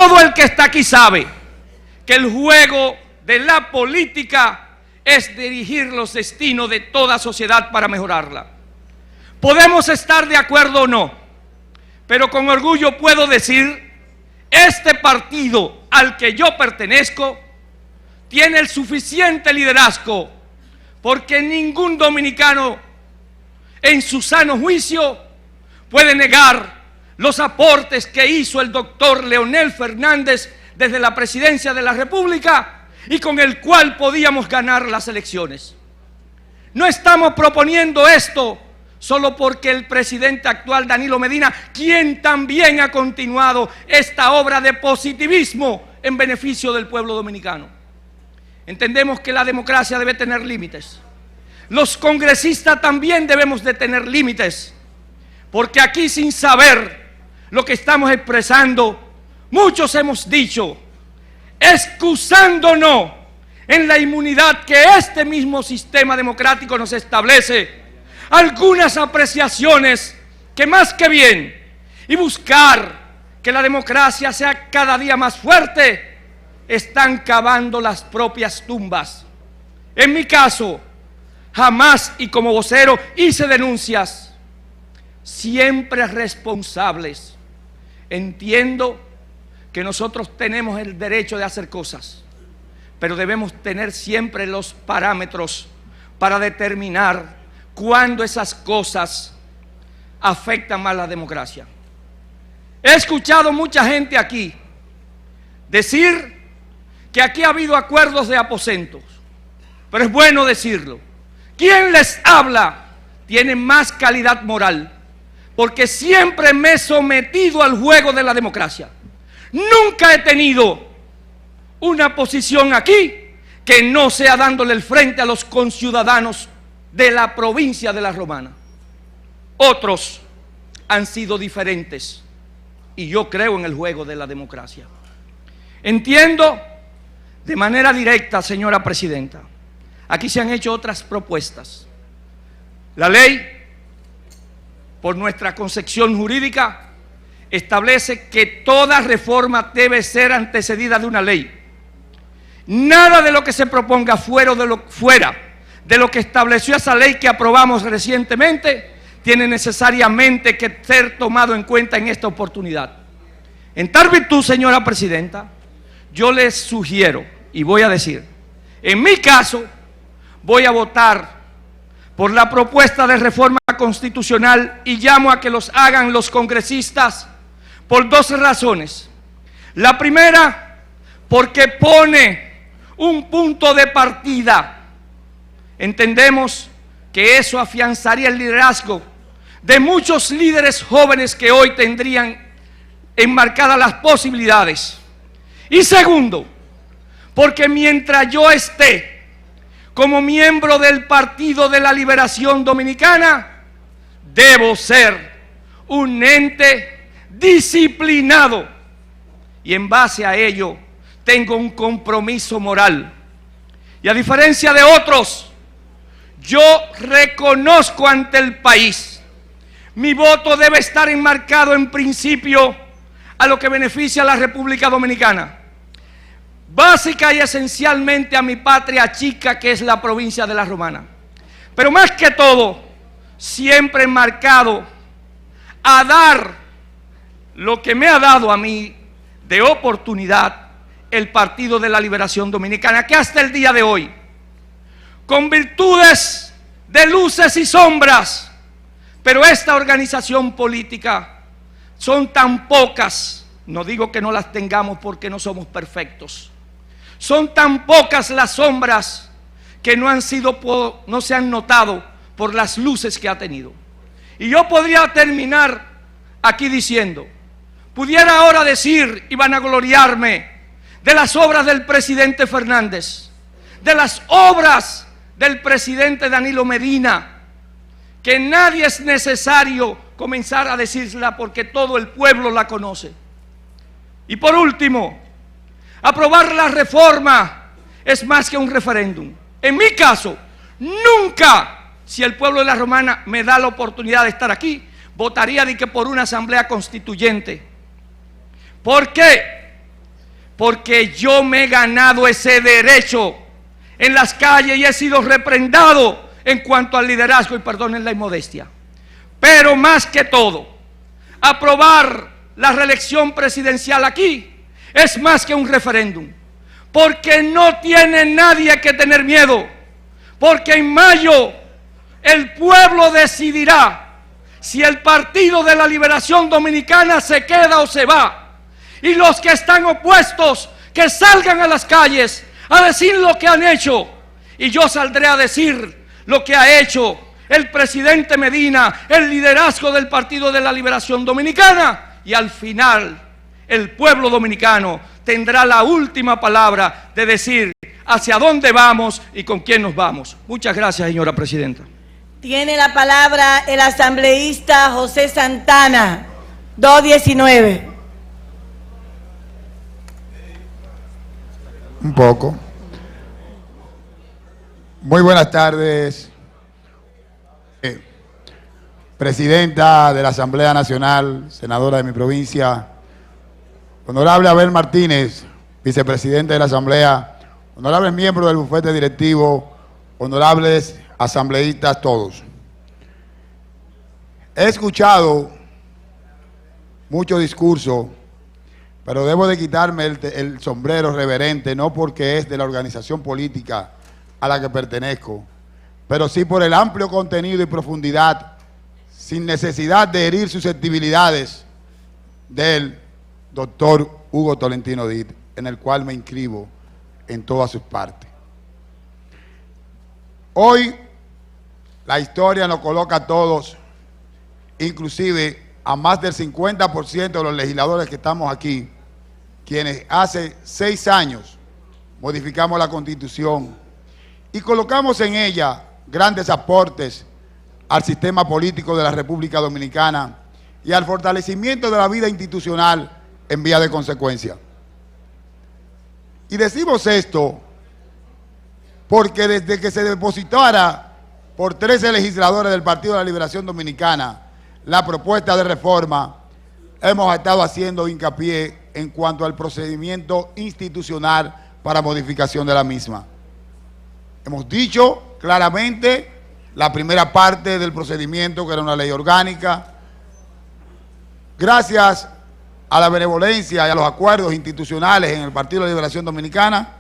Todo el que está aquí sabe que el juego de la política es dirigir los destinos de toda sociedad para mejorarla. Podemos estar de acuerdo o no, pero con orgullo puedo decir, este partido al que yo pertenezco tiene el suficiente liderazgo porque ningún dominicano en su sano juicio puede negar los aportes que hizo el doctor Leonel Fernández desde la presidencia de la República y con el cual podíamos ganar las elecciones. No estamos proponiendo esto solo porque el presidente actual, Danilo Medina, quien también ha continuado esta obra de positivismo en beneficio del pueblo dominicano. Entendemos que la democracia debe tener límites. Los congresistas también debemos de tener límites, porque aquí, sin saber lo que estamos expresando, muchos hemos dicho, excusándonos en la inmunidad que este mismo sistema democrático nos establece, algunas apreciaciones que más que bien y buscar que la democracia sea cada día más fuerte, están cavando las propias tumbas. En mi caso, jamás y como vocero hice denuncias, siempre responsables. Entiendo que nosotros tenemos el derecho de hacer cosas, pero debemos tener siempre los parámetros para determinar cuándo esas cosas afectan más la democracia. He escuchado mucha gente aquí decir que aquí ha habido acuerdos de aposentos, pero es bueno decirlo. Quien les habla tiene más calidad moral, porque siempre me he sometido al juego de la democracia. Nunca he tenido una posición aquí que no sea dándole el frente a los conciudadanos de la provincia de La Romana. Otros han sido diferentes y yo creo en el juego de la democracia. Entiendo de manera directa, señora presidenta, aquí se han hecho otras propuestas. La ley, por nuestra concepción jurídica, establece que toda reforma debe ser antecedida de una ley. Nada de lo que se proponga fuera de lo que estableció esa ley que aprobamos recientemente tiene necesariamente que ser tomado en cuenta en esta oportunidad. En tal virtud, señora presidenta, yo les sugiero y voy a decir, en mi caso, voy a votar por la propuesta de reforma constitucional y llamo a que los hagan los congresistas por dos razones. La primera, porque pone un punto de partida. Entendemos que eso afianzaría el liderazgo de muchos líderes jóvenes que hoy tendrían enmarcadas las posibilidades. Y segundo, porque mientras yo esté como miembro del Partido de la Liberación Dominicana, debo ser un ente disciplinado y en base a ello tengo un compromiso moral. Y a diferencia de otros, yo reconozco ante el país, mi voto debe estar enmarcado en principio a lo que beneficia a la República Dominicana, básica y esencialmente a mi patria chica que es la provincia de La Romana, pero más que todo, siempre enmarcado a dar lo que me ha dado a mí de oportunidad el Partido de la Liberación Dominicana, que hasta el día de hoy, con virtudes de luces y sombras, pero esta organización política son tan pocas, no digo que no las tengamos porque no somos perfectos, son tan pocas las sombras que no se han notado por las luces que ha tenido. Y yo podría terminar aquí diciendo, pudiera ahora decir y vanagloriarme de las obras del presidente Fernández, de las obras del presidente Danilo Medina, que nadie es necesario comenzar a decirla porque todo el pueblo la conoce. Y por último, aprobar la reforma es más que un referéndum. En mi caso, nunca, si el pueblo de La Romana me da la oportunidad de estar aquí, votaría de que por una asamblea constituyente. ¿Por qué? porque yo me he ganado ese derecho en las calles y he sido reprendado en cuanto al liderazgo, y perdonen la inmodestia. Pero más que todo, aprobar la reelección presidencial aquí es más que un referéndum, porque no tiene nadie que tener miedo, porque en mayo el pueblo decidirá si el Partido de la Liberación Dominicana se queda o se va. Y los que están opuestos, que salgan a las calles a decir lo que han hecho. Y yo saldré a decir lo que ha hecho el presidente Medina, el liderazgo del Partido de la Liberación Dominicana. Y al final, el pueblo dominicano tendrá la última palabra de decir hacia dónde vamos y con quién nos vamos. Muchas gracias, señora presidenta. Tiene la palabra el asambleísta José Santana, 219. Un poco. Muy buenas tardes, presidenta de la Asamblea Nacional, senadora de mi provincia, honorable Abel Martínez, vicepresidente de la Asamblea, honorables miembros del bufete directivo, honorables asambleístas todos. He escuchado mucho discurso, pero debo de quitarme el sombrero reverente, no porque es de la organización política a la que pertenezco, pero sí por el amplio contenido y profundidad, sin necesidad de herir susceptibilidades, del doctor Hugo Tolentino Dit, en el cual me inscribo en todas sus partes. Hoy la historia nos coloca a todos, inclusive a más del 50% de los legisladores que estamos aquí, quienes hace 6 años modificamos la Constitución y colocamos en ella grandes aportes al sistema político de la República Dominicana y al fortalecimiento de la vida institucional en vía de consecuencia. Y decimos esto porque desde que se depositara por 13 legisladores del Partido de la Liberación Dominicana la propuesta de reforma, hemos estado haciendo hincapié en cuanto al procedimiento institucional para modificación de la misma. Hemos dicho claramente la primera parte del procedimiento, que era una ley orgánica. Gracias a la benevolencia y a los acuerdos institucionales en el Partido de la Liberación Dominicana,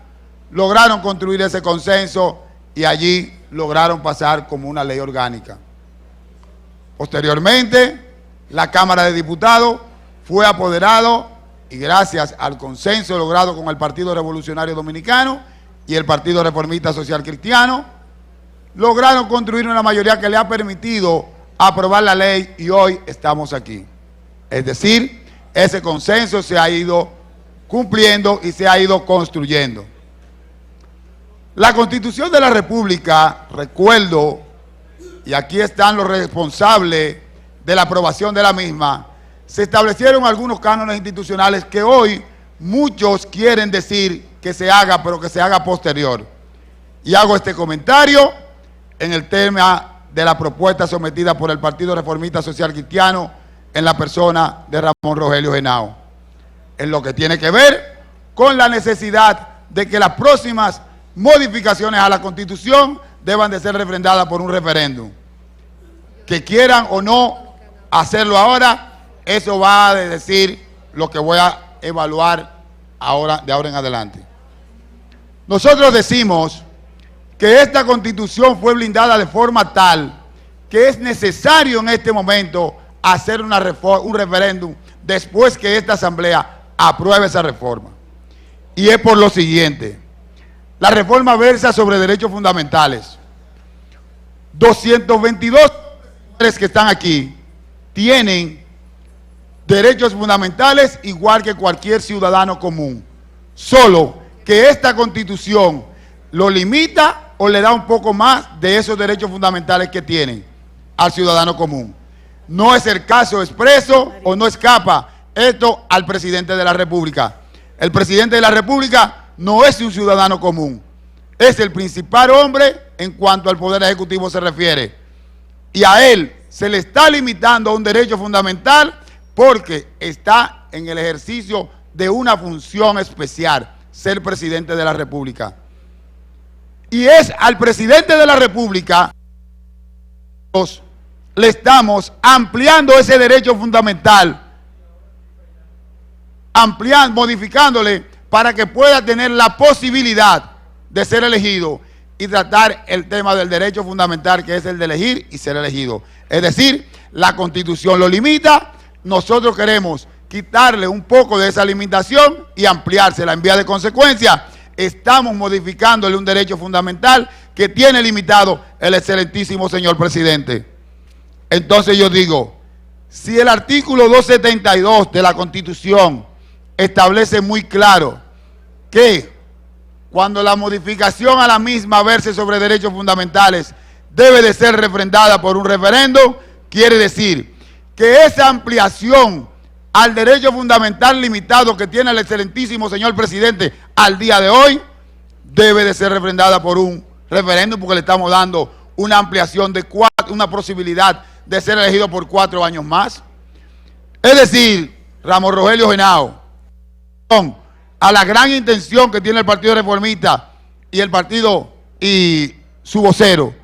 lograron construir ese consenso y allí lograron pasar como una ley orgánica. Posteriormente, la Cámara de Diputados fue apoderado y gracias al consenso logrado con el Partido Revolucionario Dominicano y el Partido Reformista Social Cristiano, lograron construir una mayoría que le ha permitido aprobar la ley y hoy estamos aquí. Es decir, ese consenso se ha ido cumpliendo y se ha ido construyendo. La Constitución de la República, recuerdo, y aquí están los responsables de la aprobación de la misma, se establecieron algunos cánones institucionales que hoy muchos quieren decir que se haga, pero que se haga posterior. Y hago este comentario en el tema de la propuesta sometida por el Partido Reformista Social Cristiano en la persona de Ramón Rogelio Henao, en lo que tiene que ver con la necesidad de que las próximas modificaciones a la Constitución deban de ser refrendadas por un referéndum. Que quieran o no hacerlo ahora, eso va a decir lo que voy a evaluar ahora, de ahora en adelante. Nosotros decimos que esta Constitución fue blindada de forma tal que es necesario en este momento hacer un referéndum después que esta Asamblea apruebe esa reforma. Y es por lo siguiente: la reforma versa sobre derechos fundamentales. 222 que están aquí tienen derechos fundamentales igual que cualquier ciudadano común, solo que esta Constitución lo limita o le da un poco más de esos derechos fundamentales que tienen al ciudadano común. No es el caso expreso o no escapa esto al presidente de la República. El presidente de la República no es un ciudadano común, es el principal hombre en cuanto al Poder Ejecutivo se refiere. Y a él se le está limitando un derecho fundamental porque está en el ejercicio de una función especial, ser presidente de la República. Y es al presidente de la República le estamos ampliando ese derecho fundamental, modificándole para que pueda tener la posibilidad de ser elegido y tratar el tema del derecho fundamental, que es el de elegir y ser elegido. Es decir, la Constitución lo limita, nosotros queremos quitarle un poco de esa limitación y ampliársela. En vía de consecuencia, estamos modificándole un derecho fundamental que tiene limitado el excelentísimo señor presidente. Entonces yo digo, si el artículo 272 de la Constitución establece muy claro que cuando la modificación a la misma verse sobre derechos fundamentales debe de ser refrendada por un referendo, quiere decir que esa ampliación al derecho fundamental limitado que tiene el excelentísimo señor presidente al día de hoy debe de ser refrendada por un referéndum, porque le estamos dando una ampliación de una posibilidad de ser elegido por 4 años más. Es decir, Ramos Rogelio Henao, a la gran intención que tiene el Partido Reformista y el partido y su vocero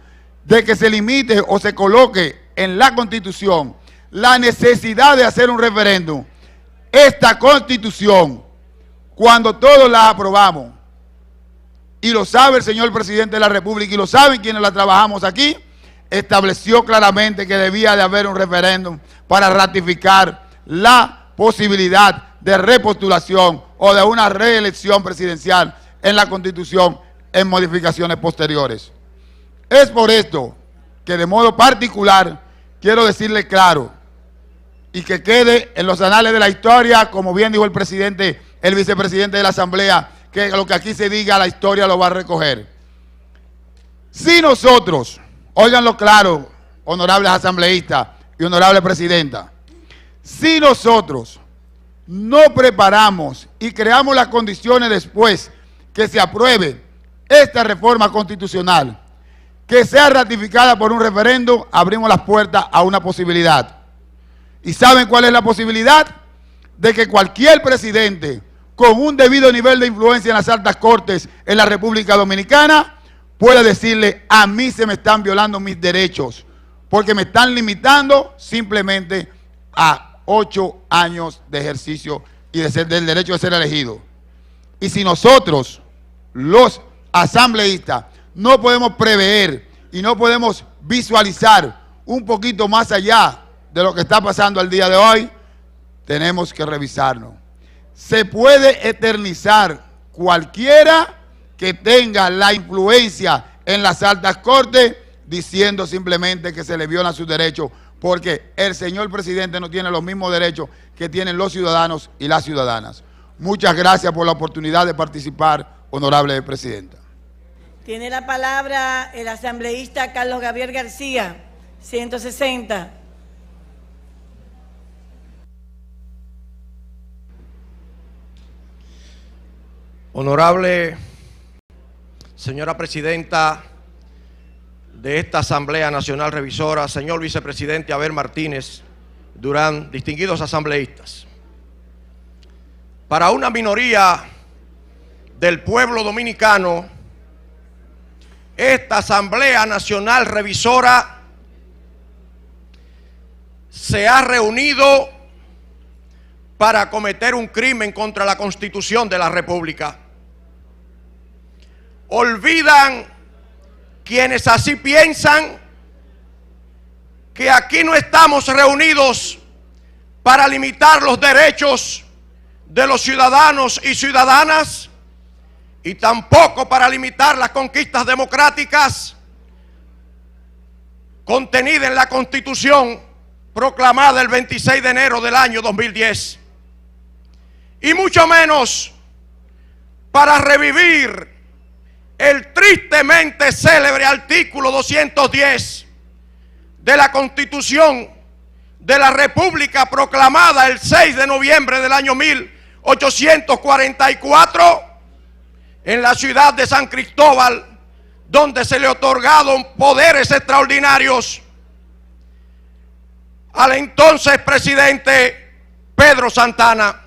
de que se limite o se coloque en la Constitución la necesidad de hacer un referéndum. Esta Constitución, cuando todos la aprobamos, y lo sabe el señor presidente de la República y lo saben quienes la trabajamos aquí, estableció claramente que debía de haber un referéndum para ratificar la posibilidad de repostulación o de una reelección presidencial en la Constitución en modificaciones posteriores. Es por esto que de modo particular quiero decirle claro y que quede en los anales de la historia, como bien dijo el presidente, el vicepresidente de la Asamblea, que lo que aquí se diga, la historia lo va a recoger. Si nosotros, óiganlo claro, honorables asambleístas y honorable presidenta, si nosotros no preparamos y creamos las condiciones después que se apruebe esta reforma constitucional, que sea ratificada por un referéndum, abrimos las puertas a una posibilidad. ¿Y saben cuál es la posibilidad? De que cualquier presidente con un debido nivel de influencia en las altas cortes en la República Dominicana pueda decirle: a mí se me están violando mis derechos, porque me están limitando simplemente a 8 años de ejercicio y del derecho de ser elegido. Y si nosotros, los asambleístas, no podemos prever y no podemos visualizar un poquito más allá de lo que está pasando al día de hoy, tenemos que revisarnos. Se puede eternizar cualquiera que tenga la influencia en las altas cortes diciendo simplemente que se le violan sus derechos, porque el señor presidente no tiene los mismos derechos que tienen los ciudadanos y las ciudadanas. Muchas gracias por la oportunidad de participar, honorable presidenta. Tiene la palabra el asambleísta Carlos Gabriel García, 160. Honorable señora presidenta de esta Asamblea Nacional Revisora, señor vicepresidente Abel Martínez Durán, distinguidos asambleístas. Para una minoría del pueblo dominicano, esta Asamblea Nacional Revisora se ha reunido para cometer un crimen contra la Constitución de la República. Olvidan quienes así piensan que aquí no estamos reunidos para limitar los derechos de los ciudadanos y ciudadanas y tampoco para limitar las conquistas democráticas contenidas en la Constitución proclamada el 26 de enero del año 2010, y mucho menos para revivir el tristemente célebre artículo 210 de la Constitución de la República proclamada el 6 de noviembre del año 1844 en la ciudad de San Cristóbal, donde se le otorgaron poderes extraordinarios al entonces presidente Pedro Santana.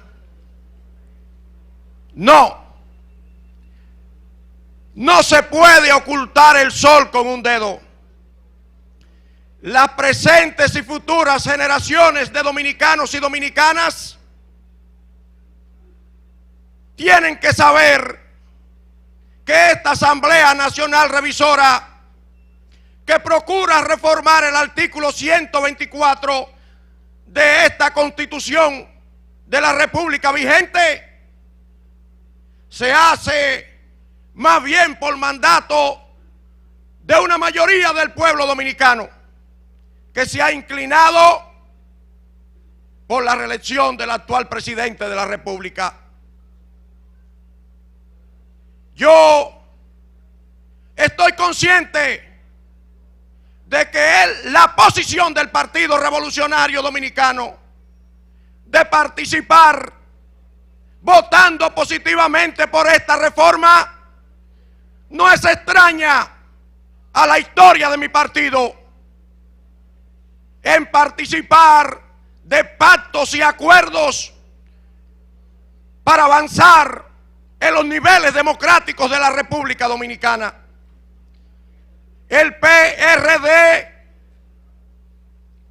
No se puede ocultar el sol con un dedo. Las presentes y futuras generaciones de dominicanos y dominicanas tienen que saber que esta Asamblea Nacional Revisora, que procura reformar el artículo 124 de esta Constitución de la República vigente, se hace más bien por mandato de una mayoría del pueblo dominicano que se ha inclinado por la reelección del actual presidente de la República. Yo estoy consciente de que la posición del Partido Revolucionario Dominicano de participar votando positivamente por esta reforma no es extraña a la historia de mi partido, en participar de pactos y acuerdos para avanzar en los niveles democráticos de la República Dominicana. El PRD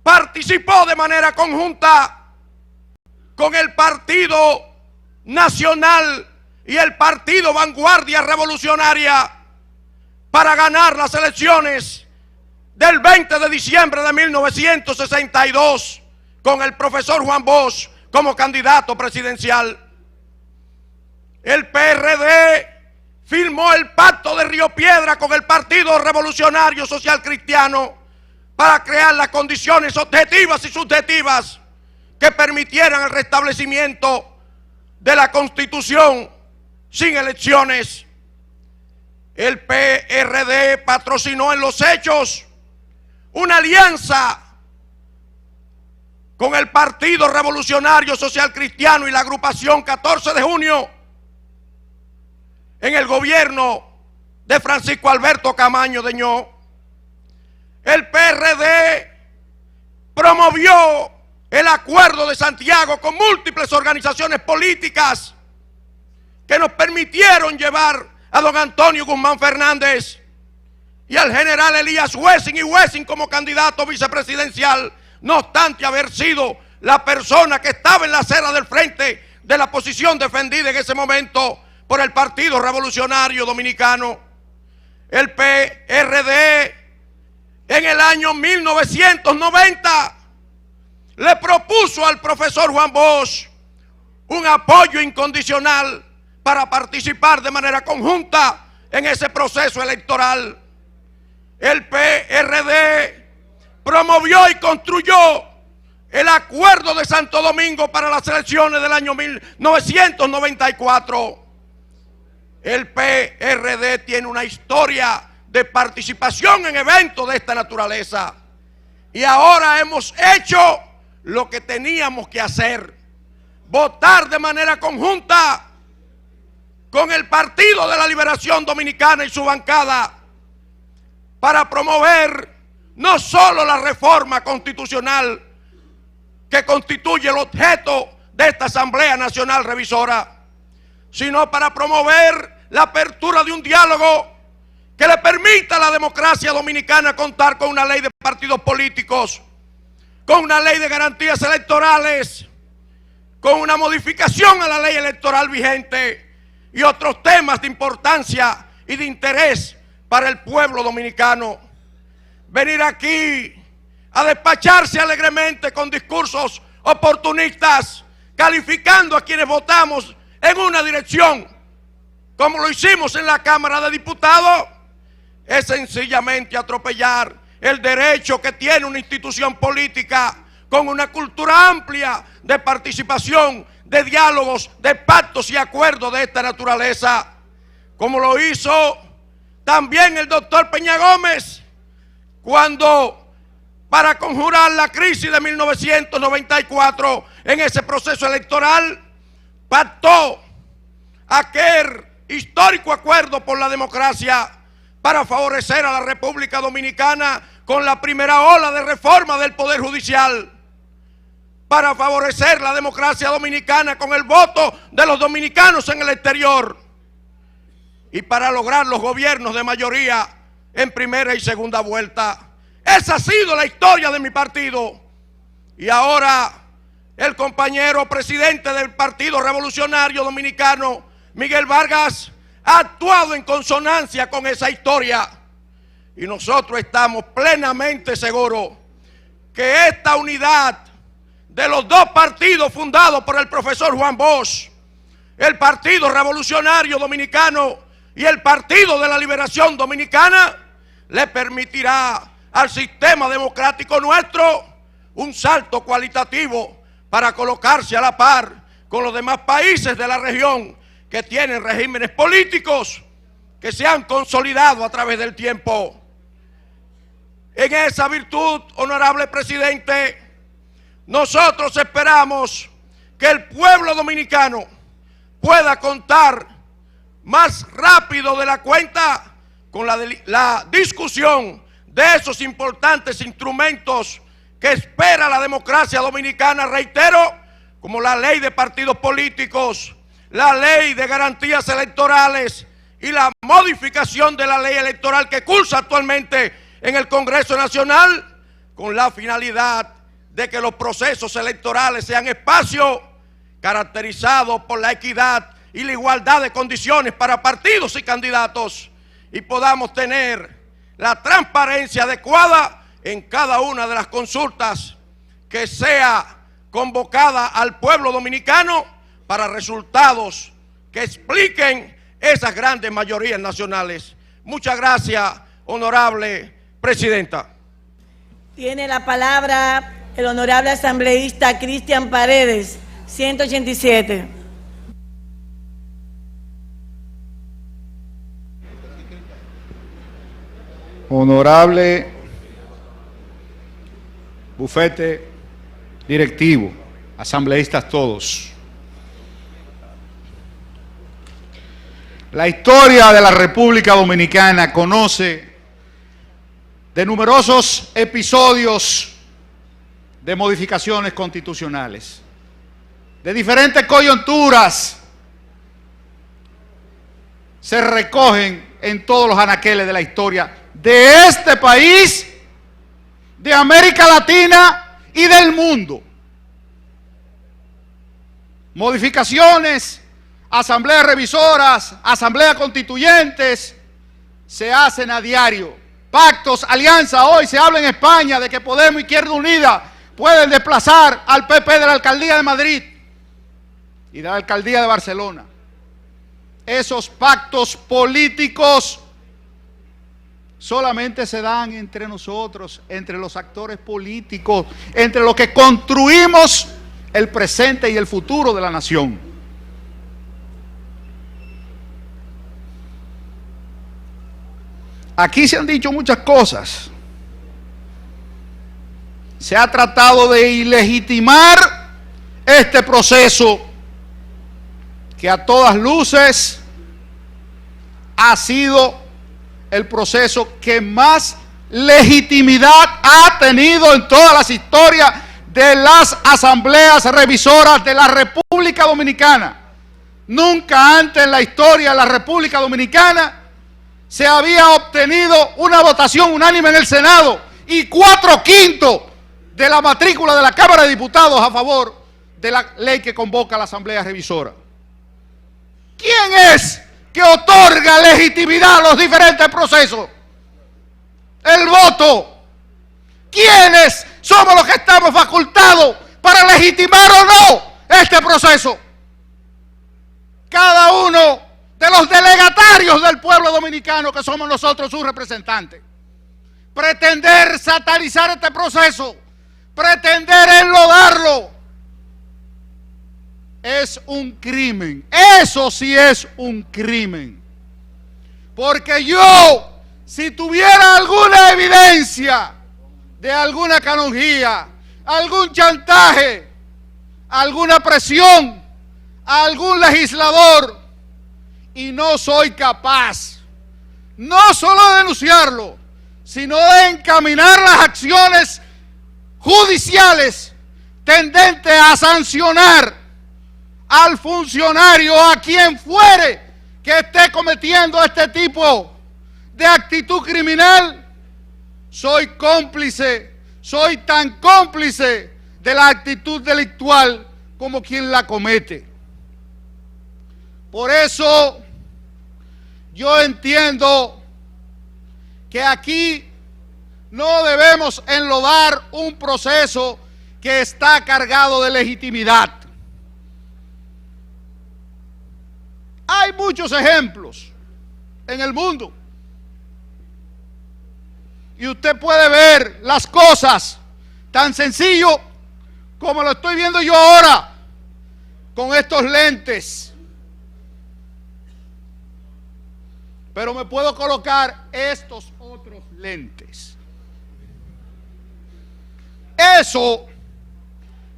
participó de manera conjunta con el Partido Nacional y el Partido Vanguardia Revolucionaria para ganar las elecciones del 20 de diciembre de 1962 con el profesor Juan Bosch como candidato presidencial. El PRD firmó el Pacto de Río Piedra con el Partido Revolucionario Social Cristiano para crear las condiciones objetivas y subjetivas que permitieran el restablecimiento de la Constitución sin elecciones. El PRD patrocinó en los hechos una alianza con el Partido Revolucionario Social Cristiano y la agrupación 14 de junio en el gobierno de Francisco Alberto Camaño Deñó. El PRD promovió el Acuerdo de Santiago con múltiples organizaciones políticas que nos permitieron llevar a don Antonio Guzmán Fernández y al general Elías Wessing como candidato vicepresidencial, no obstante haber sido la persona que estaba en la acera del frente de la posición defendida en ese momento por el Partido Revolucionario Dominicano. El PRD en el año 1990 le propuso al profesor Juan Bosch un apoyo incondicional para participar de manera conjunta en ese proceso electoral. El PRD promovió y construyó el Acuerdo de Santo Domingo para las elecciones del año 1994. El PRD tiene una historia de participación en eventos de esta naturaleza. Y ahora hemos hecho lo que teníamos que hacer: votar de manera conjunta con el Partido de la Liberación Dominicana y su bancada para promover no solo la reforma constitucional que constituye el objeto de esta Asamblea Nacional Revisora, sino para promover la apertura de un diálogo que le permita a la democracia dominicana contar con una ley de partidos políticos, con una ley de garantías electorales, con una modificación a la ley electoral vigente y otros temas de importancia y de interés para el pueblo dominicano. Venir aquí a despacharse alegremente con discursos oportunistas, calificando a quienes votamos en una dirección, como lo hicimos en la Cámara de Diputados, es sencillamente atropellar el derecho que tiene una institución política con una cultura amplia de participación, de diálogos, de pactos y acuerdos de esta naturaleza, como lo hizo también el doctor Peña Gómez cuando, para conjurar la crisis de 1994 en ese proceso electoral, pactó aquel histórico acuerdo por la democracia para favorecer a la República Dominicana con la primera ola de reforma del Poder Judicial. para favorecer la democracia dominicana con el voto de los dominicanos en el exterior y para lograr los gobiernos de mayoría en primera y segunda vuelta. Esa ha sido la historia de mi partido. Y ahora el compañero presidente del Partido Revolucionario Dominicano, Miguel Vargas, ha actuado en consonancia con esa historia. Y nosotros estamos plenamente seguros que esta unidad de los dos partidos fundados por el profesor Juan Bosch, el Partido Revolucionario Dominicano y el Partido de la Liberación Dominicana, le permitirá al sistema democrático nuestro un salto cualitativo para colocarse a la par con los demás países de la región que tienen regímenes políticos que se han consolidado a través del tiempo. En esa virtud, honorable presidente, nosotros esperamos que el pueblo dominicano pueda contar más rápido de la cuenta con la discusión de esos importantes instrumentos que espera la democracia dominicana, reitero, como la ley de partidos políticos, la ley de garantías electorales y la modificación de la ley electoral que cursa actualmente en el Congreso Nacional, con la finalidad de que los procesos electorales sean espacios caracterizados por la equidad y la igualdad de condiciones para partidos y candidatos, y podamos tener la transparencia adecuada en cada una de las consultas que sea convocada al pueblo dominicano para resultados que expliquen esas grandes mayorías nacionales. Muchas gracias, honorable presidenta. Tiene la palabra el honorable asambleísta Cristian Paredes, 187. Honorable bufete directivo, asambleístas todos. La historia de la República Dominicana conoce de numerosos episodios de modificaciones constitucionales, de diferentes coyunturas se recogen en todos los anaqueles de la historia de este país, de América Latina y del mundo. Modificaciones, asambleas revisoras, asambleas constituyentes, se hacen a diario. Pactos, alianzas, hoy se habla en España de que Podemos, Izquierda Unida, pueden desplazar al PP de la Alcaldía de Madrid y de la Alcaldía de Barcelona. Esos pactos políticos solamente se dan entre nosotros, entre los actores políticos, entre los que construimos el presente y el futuro de la nación. Aquí se han dicho muchas cosas. Se ha tratado de ilegitimar este proceso que a todas luces ha sido el proceso que más legitimidad ha tenido en todas las historias de las asambleas revisoras de la República Dominicana. Nunca antes en la historia de la República Dominicana se había obtenido una votación unánime en el Senado y 4/5 de la matrícula de la Cámara de Diputados a favor de la ley que convoca a la Asamblea Revisora. ¿Quién es que otorga legitimidad a los diferentes procesos? El voto. ¿Quiénes somos los que estamos facultados para legitimar o no este proceso? Cada uno de los delegatarios del pueblo dominicano, que somos nosotros sus representantes. Pretender satanizar este proceso, pretender enlodarlo, es un crimen. Eso sí es un crimen. Porque yo, si tuviera alguna evidencia de alguna canonjía, algún chantaje, alguna presión a algún legislador, y no soy capaz no solo de denunciarlo, sino de encaminar las acciones judiciales tendente a sancionar al funcionario, a quien fuere que esté cometiendo este tipo de actitud criminal, soy cómplice, soy tan cómplice de la actitud delictual como quien la comete. Por eso yo entiendo que aquí no debemos enlodar un proceso que está cargado de legitimidad. Hay muchos ejemplos en el mundo y usted puede ver las cosas tan sencillo como lo estoy viendo yo ahora con estos lentes. Pero me puedo colocar estos otros lentes. Eso,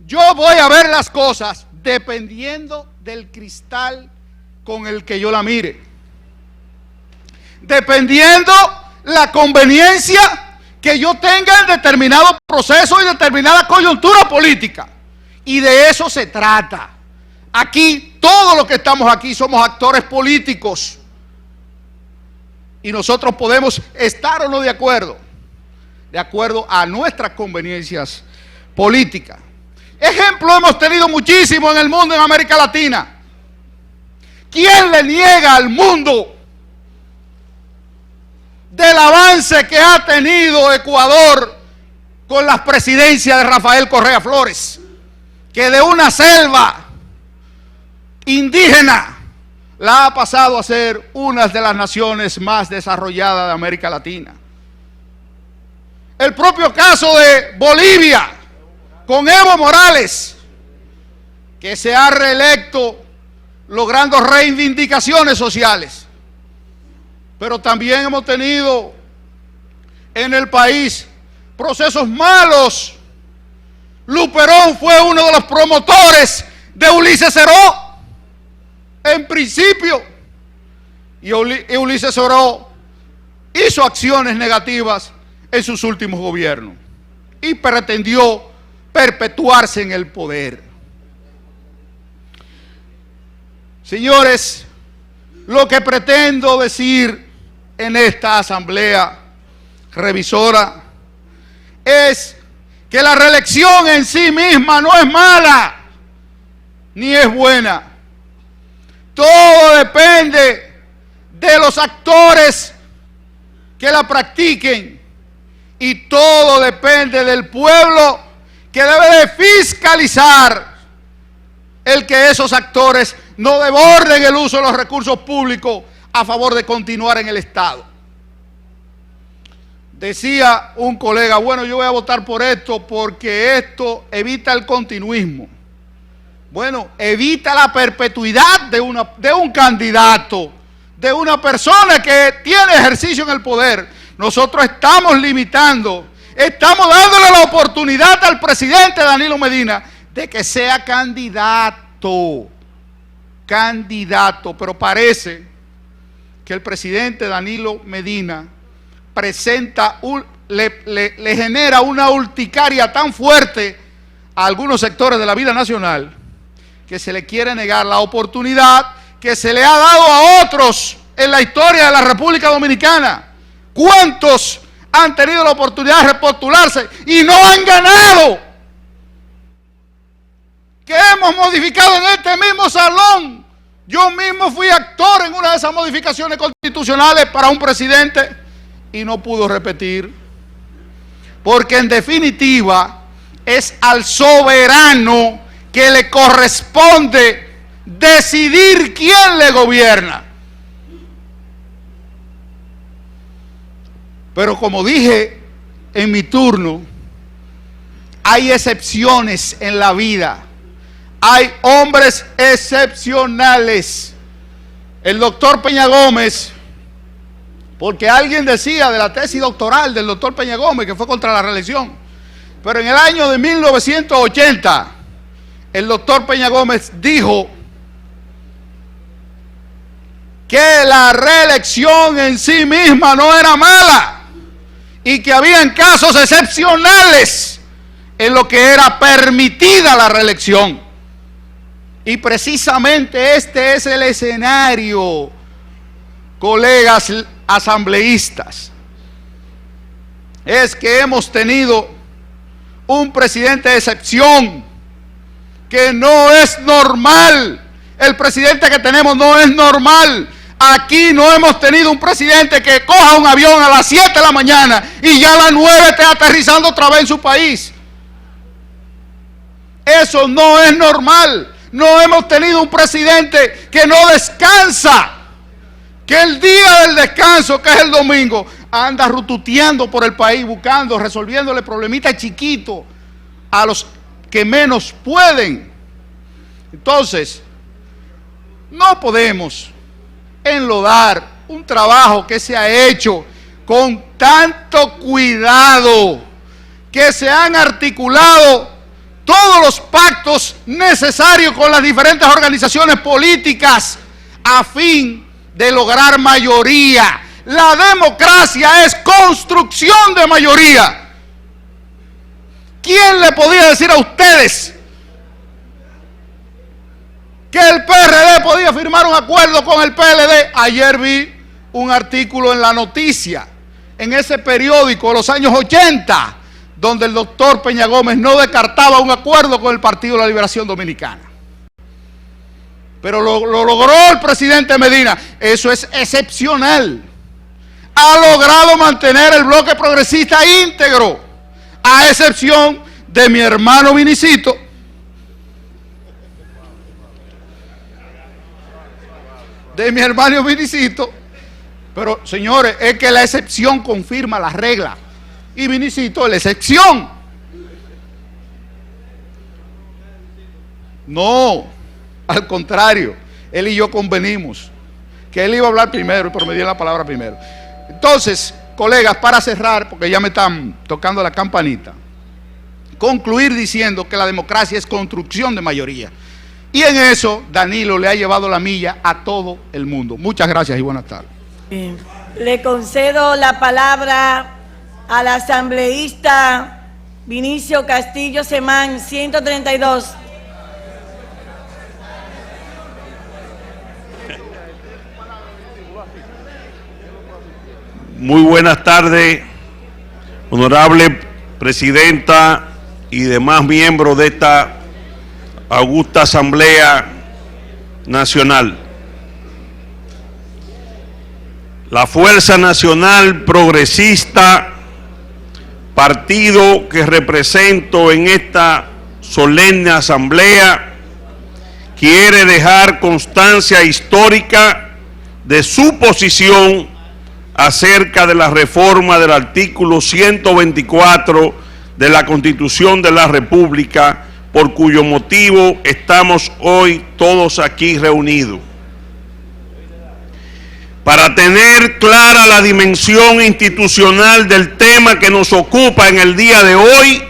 yo voy a ver las cosas dependiendo del cristal con el que yo la mire, dependiendo la conveniencia que yo tenga en determinado proceso y determinada coyuntura política. Y de eso se trata. Aquí, todos los que estamos aquí somos actores políticos. Y nosotros podemos estar o no de acuerdo a nuestras conveniencias políticas. Ejemplo hemos tenido muchísimo en el mundo, en América Latina. ¿Quién le niega al mundo del avance que ha tenido Ecuador con las presidencias de Rafael Correa Flores? Que de una selva indígena la ha pasado a ser una de las naciones más desarrolladas de América Latina. El propio caso de Bolivia, con Evo Morales, que se ha reelecto logrando reivindicaciones sociales. Pero también hemos tenido en el país procesos malos. Luperón fue uno de los promotores de Ulises Seró, en principio, y Ulises Seró hizo acciones negativas en sus últimos gobiernos y pretendió perpetuarse en el poder. Señores, lo que pretendo decir en esta asamblea revisora es que la reelección en sí misma no es mala ni es buena. Todo depende de los actores que la practiquen y todo depende del pueblo, que debe de fiscalizar el que esos actores no desborden el uso de los recursos públicos a favor de continuar en el Estado. Decía un colega, bueno, yo voy a votar por esto porque esto evita el continuismo. Bueno, evita la perpetuidad de un candidato, de una persona que tiene ejercicio en el poder. Nosotros estamos limitando, estamos dándole la oportunidad al presidente Danilo Medina de que sea candidato, pero parece que el presidente Danilo Medina le genera una urticaria tan fuerte a algunos sectores de la vida nacional que se le quiere negar la oportunidad que se le ha dado a otros en la historia de la República Dominicana. ¿Cuántos han tenido la oportunidad de repostularse y no han ganado? Que hemos modificado en este mismo salón. Yo mismo fui actor en una de esas modificaciones constitucionales para un presidente y no pudo repetir. Porque en definitiva es al soberano que le corresponde decidir quién le gobierna. Pero como dije en mi turno, hay excepciones en la vida. Hay hombres excepcionales. El doctor Peña Gómez, porque alguien decía de la tesis doctoral del doctor Peña Gómez que fue contra la reelección, pero en el año de 1980 el doctor Peña Gómez dijo que la reelección en sí misma no era mala y que habían casos excepcionales en lo que era permitida la reelección. Y precisamente este es el escenario, colegas asambleístas. Es que hemos tenido un presidente de excepción, que no es normal. El presidente que tenemos no es normal. Aquí no hemos tenido un presidente que coja un avión a las 7 de la mañana y ya a las 9 esté aterrizando otra vez en su país. Eso no es normal. No hemos tenido un presidente que no descansa, que el día del descanso, que es el domingo, anda rututeando por el país, buscando, resolviéndole problemitas chiquitos a los que menos pueden. Entonces, no podemos enlodar un trabajo que se ha hecho con tanto cuidado, que se han articulado todos los pactos necesarios con las diferentes organizaciones políticas a fin de lograr mayoría. La democracia es construcción de mayoría. ¿Quién le podía decir a ustedes que el PRD podía firmar un acuerdo con el PLD? Ayer vi un artículo en La Noticia, en ese periódico de los años 80, donde el doctor Peña Gómez no descartaba un acuerdo con el Partido de la Liberación Dominicana. Pero lo logró el presidente Medina. Eso es excepcional. Ha logrado mantener el bloque progresista íntegro, a excepción de mi hermano Vinicito, pero señores, es que la excepción confirma la regla, y Vinicito es la excepción. No, al contrario, él y yo convenimos que él iba a hablar primero, pero me dio la palabra primero. Entonces, colegas, para cerrar, porque ya me están tocando la campanita, concluir diciendo que la democracia es construcción de mayoría. Y en eso Danilo le ha llevado la milla a todo el mundo. Muchas gracias y buenas tardes. Bien. Le concedo la palabra al asambleísta Vinicio Castillo Semán, 132. Muy buenas tardes, honorable presidenta y demás miembros de esta augusta Asamblea Nacional. La Fuerza Nacional Progresista, partido que represento en esta solemne asamblea, quiere dejar constancia histórica de su posición acerca de la reforma del artículo 124 de la Constitución de la República, por cuyo motivo estamos hoy todos aquí reunidos. Para tener clara la dimensión institucional del tema que nos ocupa en el día de hoy,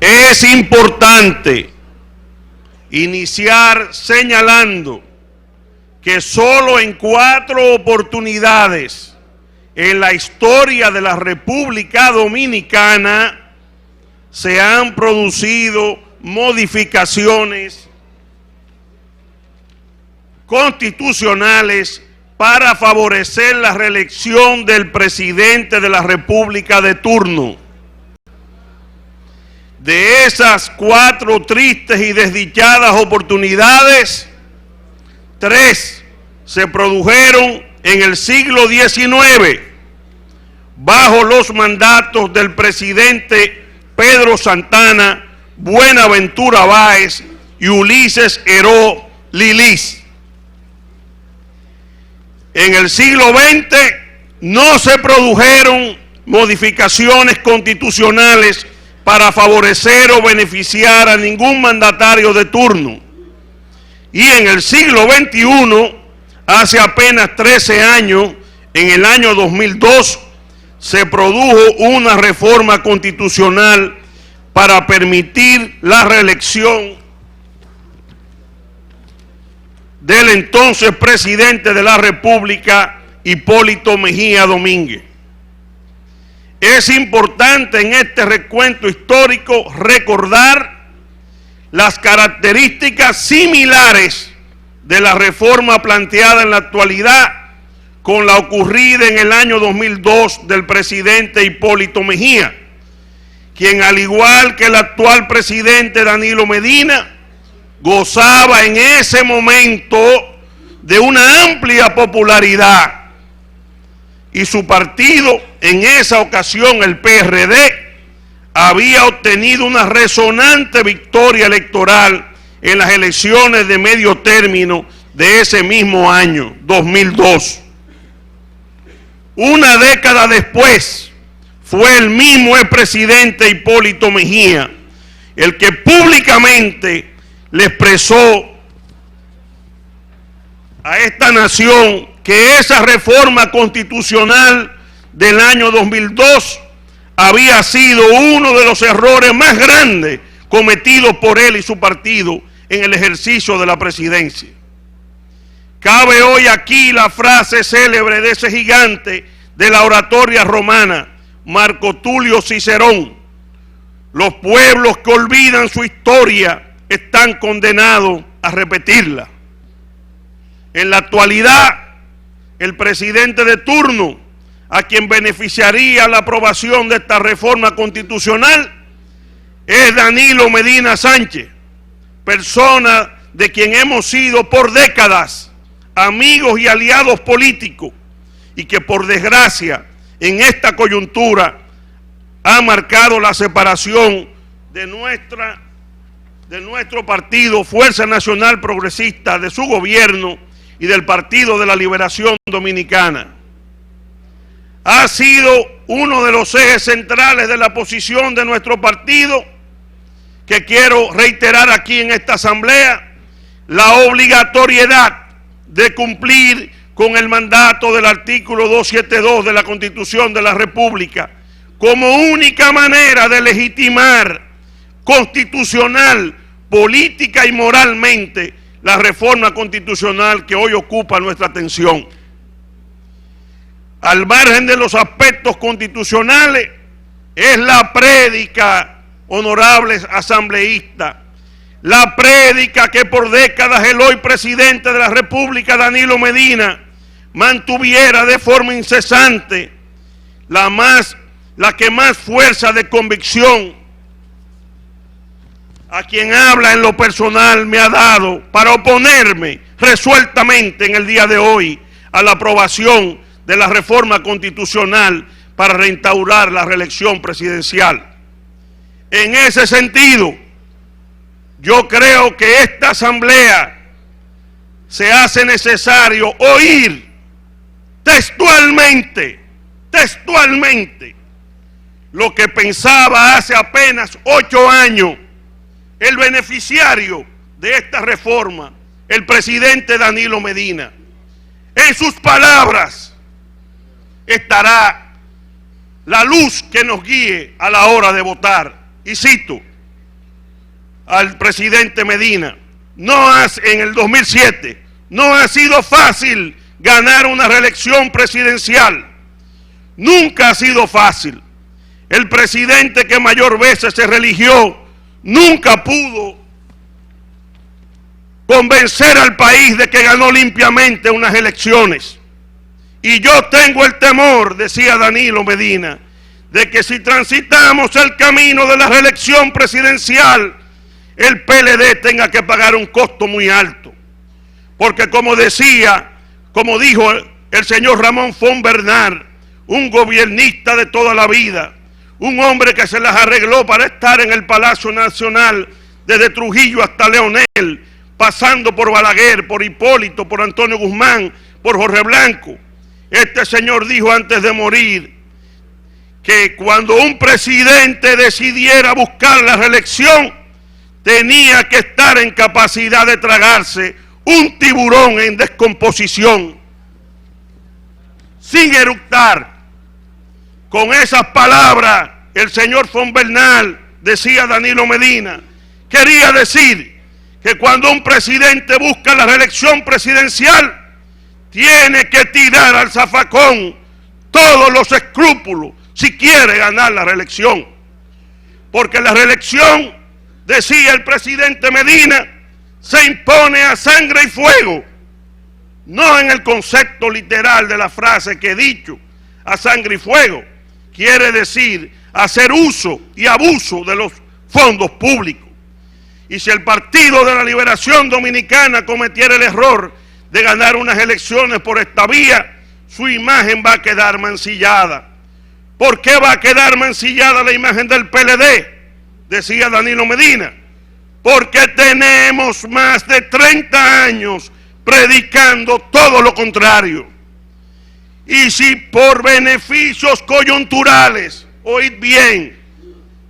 es importante iniciar señalando que solo en 4 oportunidades en la historia de la República Dominicana se han producido modificaciones constitucionales para favorecer la reelección del presidente de la República de turno. De esas 4 tristes y desdichadas oportunidades, 3 se produjeron en el siglo XIX, bajo los mandatos del presidente Pedro Santana, Buenaventura Báez y Ulises Heró Lilís. En el siglo XX no se produjeron modificaciones constitucionales para favorecer o beneficiar a ningún mandatario de turno. Y en el siglo XXI, hace apenas 13 años, en el año 2002, se produjo una reforma constitucional para permitir la reelección del entonces presidente de la República, Hipólito Mejía Domínguez. es importante en este recuento histórico recordar las características similares de la reforma planteada en la actualidad con la ocurrida en el año 2002 del presidente Hipólito Mejía, quien, al igual que el actual presidente Danilo Medina, gozaba en ese momento de una amplia popularidad, y su partido, en esa ocasión el PRD, había obtenido una resonante victoria electoral en las elecciones de medio término de ese mismo año, 2002. Una década después, fue el mismo expresidente Hipólito Mejía el que públicamente le expresó a esta nación que esa reforma constitucional del año 2002 había sido uno de los errores más grandes cometidos por él y su partido en el ejercicio de la presidencia. Cabe hoy aquí la frase célebre de ese gigante de la oratoria romana, Marco Tulio Cicerón: los pueblos que olvidan su historia están condenados a repetirla. En la actualidad, el presidente de turno, a quien beneficiaría la aprobación de esta reforma constitucional, es Danilo Medina Sánchez, persona de quien hemos sido por décadas amigos y aliados políticos, y que por desgracia en esta coyuntura ha marcado la separación de nuestro partido Fuerza Nacional Progresista, de su gobierno y del Partido de la Liberación Dominicana. Ha sido uno de los ejes centrales de la posición de nuestro partido, que quiero reiterar aquí en esta asamblea: la obligatoriedad de cumplir con el mandato del artículo 272 de la Constitución de la República como única manera de legitimar constitucional, política y moralmente la reforma constitucional que hoy ocupa nuestra atención. Al margen de los aspectos constitucionales, es la prédica, honorables asambleístas, la prédica que por décadas el hoy presidente de la República, Danilo Medina, mantuviera de forma incesante, la que más fuerza de convicción a quien habla en lo personal me ha dado para oponerme resueltamente en el día de hoy a la aprobación de la reforma constitucional para reinstaurar la reelección presidencial. En ese sentido, yo creo que esta asamblea se hace necesario oír textualmente lo que pensaba hace apenas 8 años el beneficiario de esta reforma, el presidente Danilo Medina. En sus palabras estará la luz que nos guíe a la hora de votar. Y cito al presidente Medina: en el 2007 no ha sido fácil ganar una reelección presidencial. Nunca ha sido fácil. El presidente que mayor veces se reeligió nunca pudo convencer al país de que ganó limpiamente unas elecciones. Y yo tengo el temor, decía Danilo Medina, de que si transitamos el camino de la reelección presidencial, el PLD tenga que pagar un costo muy alto. Porque como dijo el señor Ramón Fon Bernard, un gobiernista de toda la vida, un hombre que se las arregló para estar en el Palacio Nacional desde Trujillo hasta Leonel, pasando por Balaguer, por Hipólito, por Antonio Guzmán, por Jorge Blanco. Este señor dijo antes de morir que cuando un presidente decidiera buscar la reelección, tenía que estar en capacidad de tragarse un tiburón en descomposición, sin eructar. Con esas palabras, el señor Fon Bernard, decía Danilo Medina, quería decir que cuando un presidente busca la reelección presidencial, tiene que tirar al zafacón todos los escrúpulos, si quiere ganar la reelección. Porque la reelección, decía el presidente Medina, se impone a sangre y fuego. No en el concepto literal de la frase que he dicho, a sangre y fuego. Quiere decir hacer uso y abuso de los fondos públicos. Y si el Partido de la Liberación Dominicana cometiera el error de ganar unas elecciones por esta vía, su imagen va a quedar mancillada. ¿Por qué va a quedar mancillada la imagen del PLD? Decía Danilo Medina. Porque tenemos más de 30 años predicando todo lo contrario. Y si por beneficios coyunturales, oíd bien,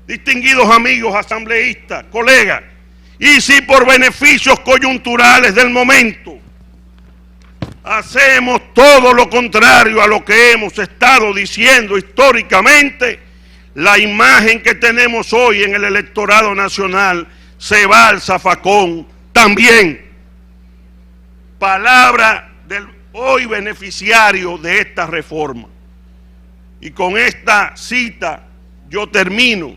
distinguidos amigos asambleístas, colegas, y si por beneficios coyunturales del momento hacemos todo lo contrario a lo que hemos estado diciendo históricamente, la imagen que tenemos hoy en el electorado nacional se va al zafacón también. Palabra del hoy beneficiario de esta reforma. Y con esta cita yo termino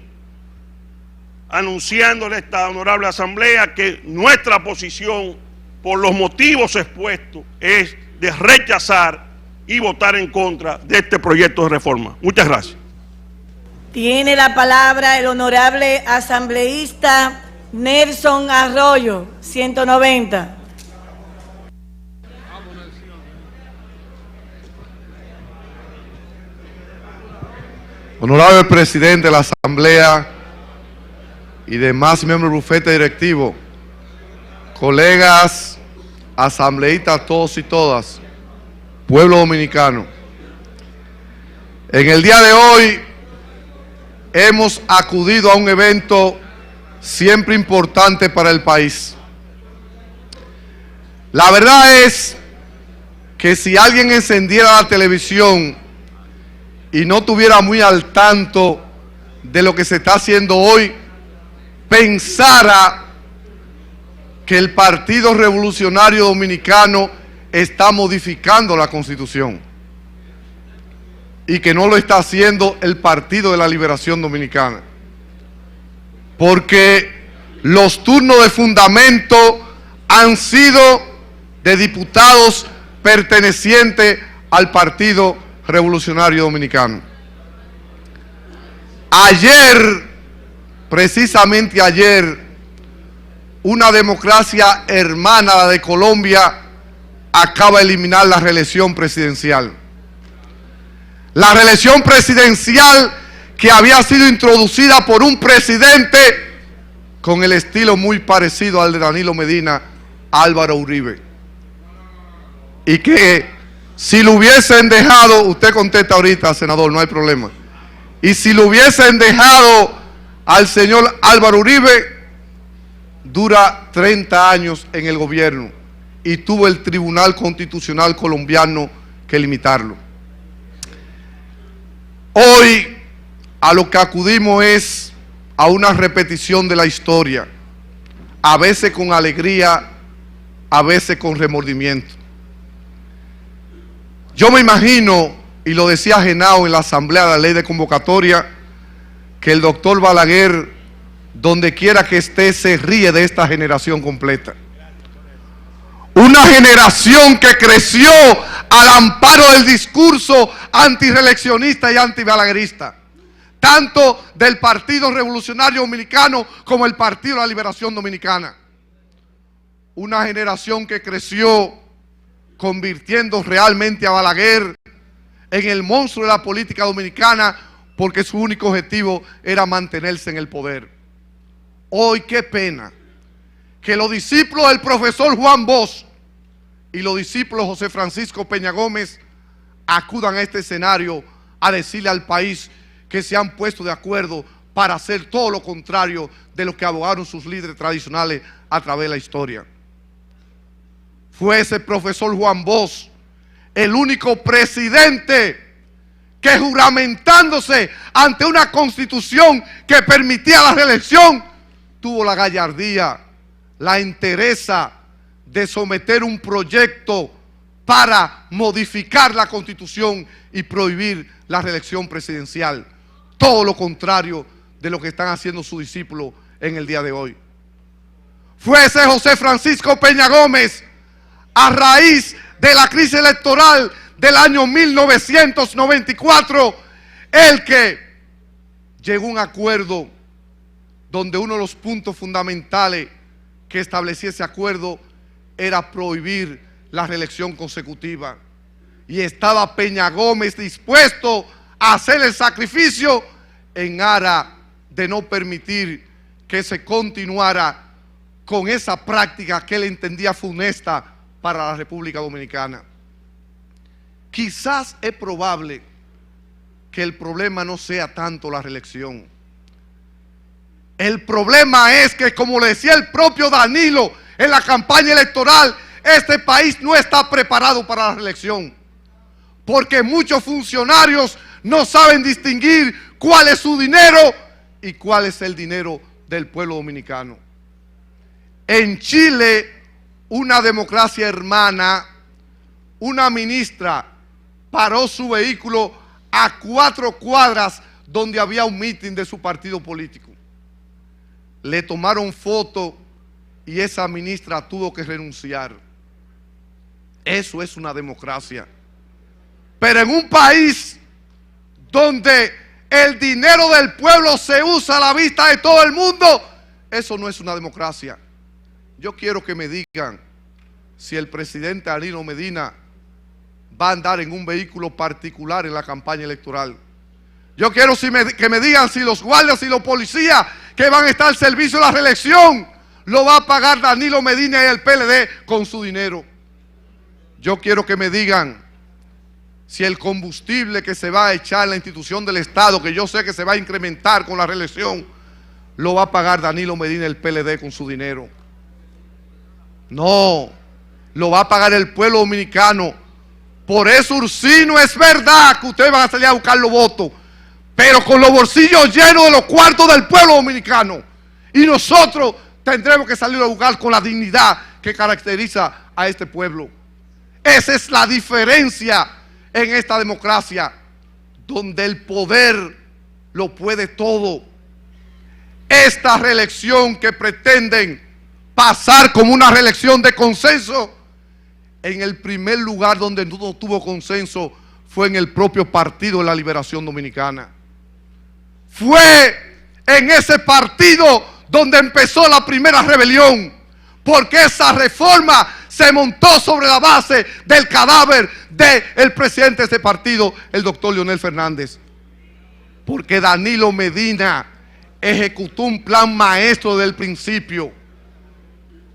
anunciándole a esta honorable asamblea que nuestra posición, por los motivos expuestos, es de rechazar y votar en contra de este proyecto de reforma. Muchas gracias. Tiene la palabra el honorable asambleísta Nelson Arroyo, 190. Honorable presidente de la Asamblea y demás miembros del bufete directivo, colegas asambleístas todos y todas, pueblo dominicano. En el día de hoy hemos acudido a un evento siempre importante para el país. La verdad es que si alguien encendiera la televisión y no estuviera muy al tanto de lo que se está haciendo hoy, pensara que el Partido Revolucionario Dominicano está modificando la Constitución y que no lo está haciendo el Partido de la Liberación Dominicana, porque los turnos de fundamento han sido de diputados pertenecientes al Partido Revolucionario Dominicano. Ayer, precisamente ayer, una democracia hermana, la de Colombia, acaba de eliminar la reelección presidencial. La reelección presidencial que había sido introducida por un presidente con el estilo muy parecido al de Danilo Medina, Álvaro Uribe. Y que si lo hubiesen dejado, usted contesta ahorita, senador, no hay problema. Y si lo hubiesen dejado al señor Álvaro Uribe, dura 30 años en el gobierno y tuvo el Tribunal Constitucional colombiano que limitarlo. Hoy a lo que acudimos es a una repetición de la historia, a veces con alegría, a veces con remordimiento. Yo me imagino, y lo decía Genao en la Asamblea de la Ley de Convocatoria, que el doctor Balaguer, donde quiera que esté, se ríe de esta generación completa. Una generación que creció al amparo del discurso antireeleccionista y antibalaguerista, tanto del Partido Revolucionario Dominicano como el Partido de la Liberación Dominicana. Una generación que creció convirtiendo realmente a Balaguer en el monstruo de la política dominicana, porque su único objetivo era mantenerse en el poder. Hoy, qué pena que los discípulos del profesor Juan Bosch y los discípulos José Francisco Peña Gómez acudan a este escenario a decirle al país que se han puesto de acuerdo para hacer todo lo contrario de lo que abogaron sus líderes tradicionales a través de la historia. Fue ese profesor Juan Bosch el único presidente que, juramentándose ante una constitución que permitía la reelección, tuvo la gallardía, la entereza de someter un proyecto para modificar la Constitución y prohibir la reelección presidencial. Todo lo contrario de lo que están haciendo sus discípulos en el día de hoy. Fue ese José Francisco Peña Gómez, a raíz de la crisis electoral del año 1994, el que llegó a un acuerdo donde uno de los puntos fundamentales que establecía ese acuerdo era prohibir la reelección consecutiva. Y estaba Peña Gómez dispuesto a hacer el sacrificio en aras de no permitir que se continuara con esa práctica que él entendía funesta para la República Dominicana. Quizás es probable que el problema no sea tanto la reelección. El problema es que, como le decía el propio Danilo en la campaña electoral, este país no está preparado para la reelección, porque muchos funcionarios no saben distinguir cuál es su dinero y cuál es el dinero del pueblo dominicano. En Chile, una democracia hermana, una ministra paró su vehículo a 4 cuadras donde había un mitin de su partido político. Le tomaron foto y esa ministra tuvo que renunciar. Eso es una democracia. Pero en un país donde el dinero del pueblo se usa a la vista de todo el mundo, eso no es una democracia. Yo quiero que me digan si el presidente Danilo Medina va a andar en un vehículo particular en la campaña electoral. Yo quiero que me digan si los guardias y los policías que van a estar al servicio de la reelección lo va a pagar Danilo Medina y el PLD con su dinero. Yo quiero que me digan si el combustible que se va a echar en la institución del Estado, que yo sé que se va a incrementar con la reelección, lo va a pagar Danilo Medina y el PLD con su dinero. No, lo va a pagar el pueblo dominicano. Por eso, Ursino, es verdad que ustedes van a salir a buscar los votos, pero con los bolsillos llenos de los cuartos del pueblo dominicano. Y nosotros tendremos que salir a buscar con la dignidad que caracteriza a este pueblo. Esa es la diferencia en esta democracia, donde el poder lo puede todo. Esta reelección que pretenden pasar como una reelección de consenso, en el primer lugar donde no tuvo consenso fue en el propio Partido de la Liberación Dominicana. Fue en ese partido donde empezó la primera rebelión, porque esa reforma se montó sobre la base del cadáver del presidente de ese partido, el doctor Leonel Fernández. Porque Danilo Medina ejecutó un plan maestro desde el principio.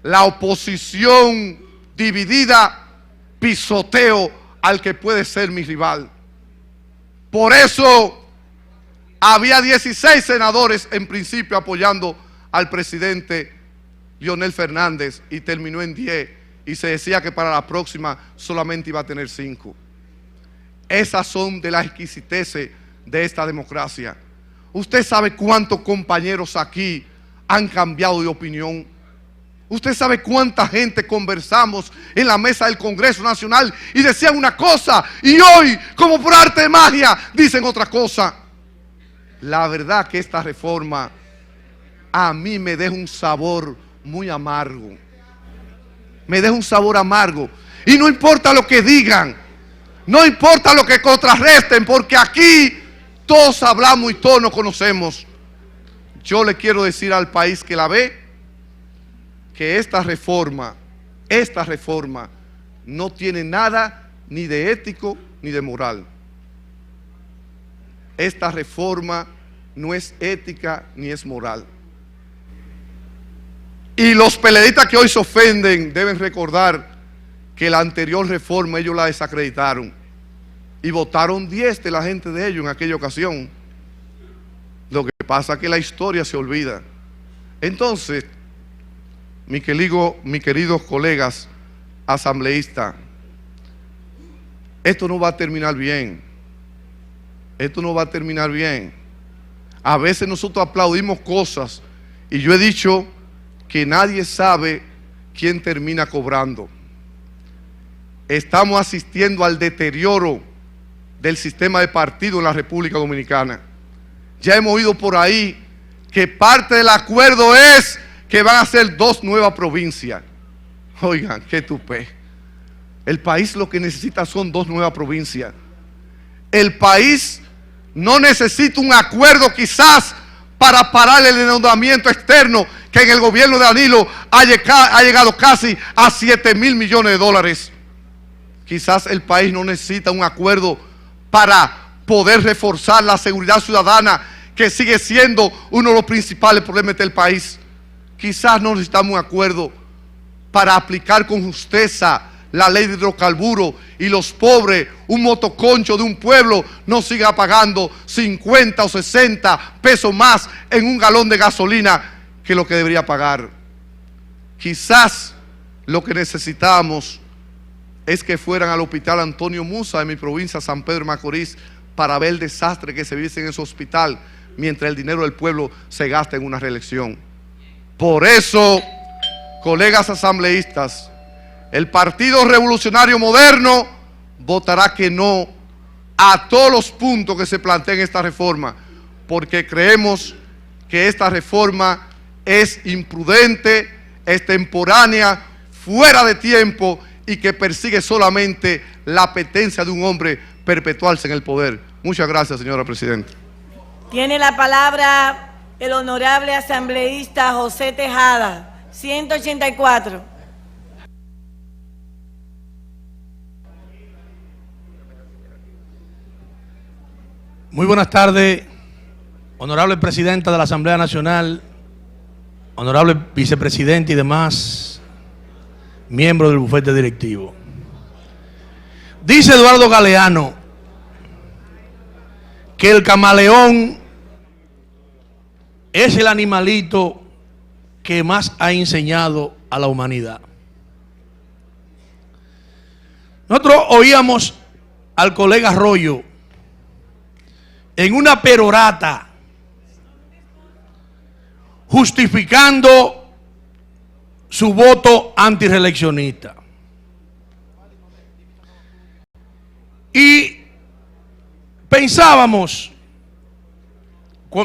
La oposición dividida, pisoteo al que puede ser mi rival. Por eso había 16 senadores en principio apoyando al presidente Leonel Fernández y terminó en 10, y se decía que para la próxima solamente iba a tener 5. Esas son de las exquisiteces de esta democracia. Usted sabe cuántos compañeros aquí han cambiado de opinión. Usted sabe cuánta gente conversamos en la mesa del Congreso Nacional y decían una cosa y hoy, como por arte de magia, dicen otra cosa. La verdad que esta reforma a mí me deja un sabor muy amargo. Me deja un sabor amargo. Y no importa lo que digan, no importa lo que contrarresten, porque aquí todos hablamos y todos nos conocemos. Yo le quiero decir al país que la ve, que esta reforma no tiene nada ni de ético ni de moral. Esta reforma no es ética ni es moral. Y los PLDistas que hoy se ofenden deben recordar que la anterior reforma ellos la desacreditaron y votaron 10 de la gente de ellos en aquella ocasión. Lo que pasa es que la historia se olvida. Entonces, mis queridos colegas asambleístas, esto no va a terminar bien. Esto no va a terminar bien. A veces nosotros aplaudimos cosas y yo he dicho que nadie sabe quién termina cobrando. estamos asistiendo al deterioro del sistema de partido en la República Dominicana. Ya hemos oído por ahí que parte del acuerdo es que van a ser 2 nuevas provincias. Oigan, qué tupé. El país lo que necesita son 2 nuevas provincias. El país no necesita un acuerdo quizás para parar el endeudamiento externo que en el gobierno de Danilo ha llegado casi a 7.000 millones de dólares. Quizás el país no necesita un acuerdo para poder reforzar la seguridad ciudadana, que sigue siendo uno de los principales problemas del país. Quizás no necesitamos un acuerdo para aplicar con justeza la ley de hidrocarburos y los pobres, un motoconcho de un pueblo, no siga pagando 50 o 60 pesos más en un galón de gasolina que lo que debería pagar. Quizás lo que necesitamos es que fueran al hospital Antonio Musa de mi provincia, San Pedro de Macorís, para ver el desastre que se vive en ese hospital, mientras el dinero del pueblo se gasta en una reelección. Por eso, colegas asambleístas, el Partido Revolucionario Moderno votará que no a todos los puntos que se plantean en esta reforma, porque creemos que esta reforma es imprudente, es temporánea, fuera de tiempo y que persigue solamente la apetencia de un hombre perpetuarse en el poder. Muchas gracias, señora presidenta. Tiene la palabra el honorable asambleísta José Tejada, 184. Muy buenas tardes, honorable presidenta de la Asamblea Nacional, honorable vicepresidente y demás miembros del bufete directivo. Dice Eduardo Galeano que el camaleón es el animalito que más ha enseñado a la humanidad. Nosotros oíamos al colega Arroyo en una perorata justificando su voto antireeleccionista. Y pensábamos,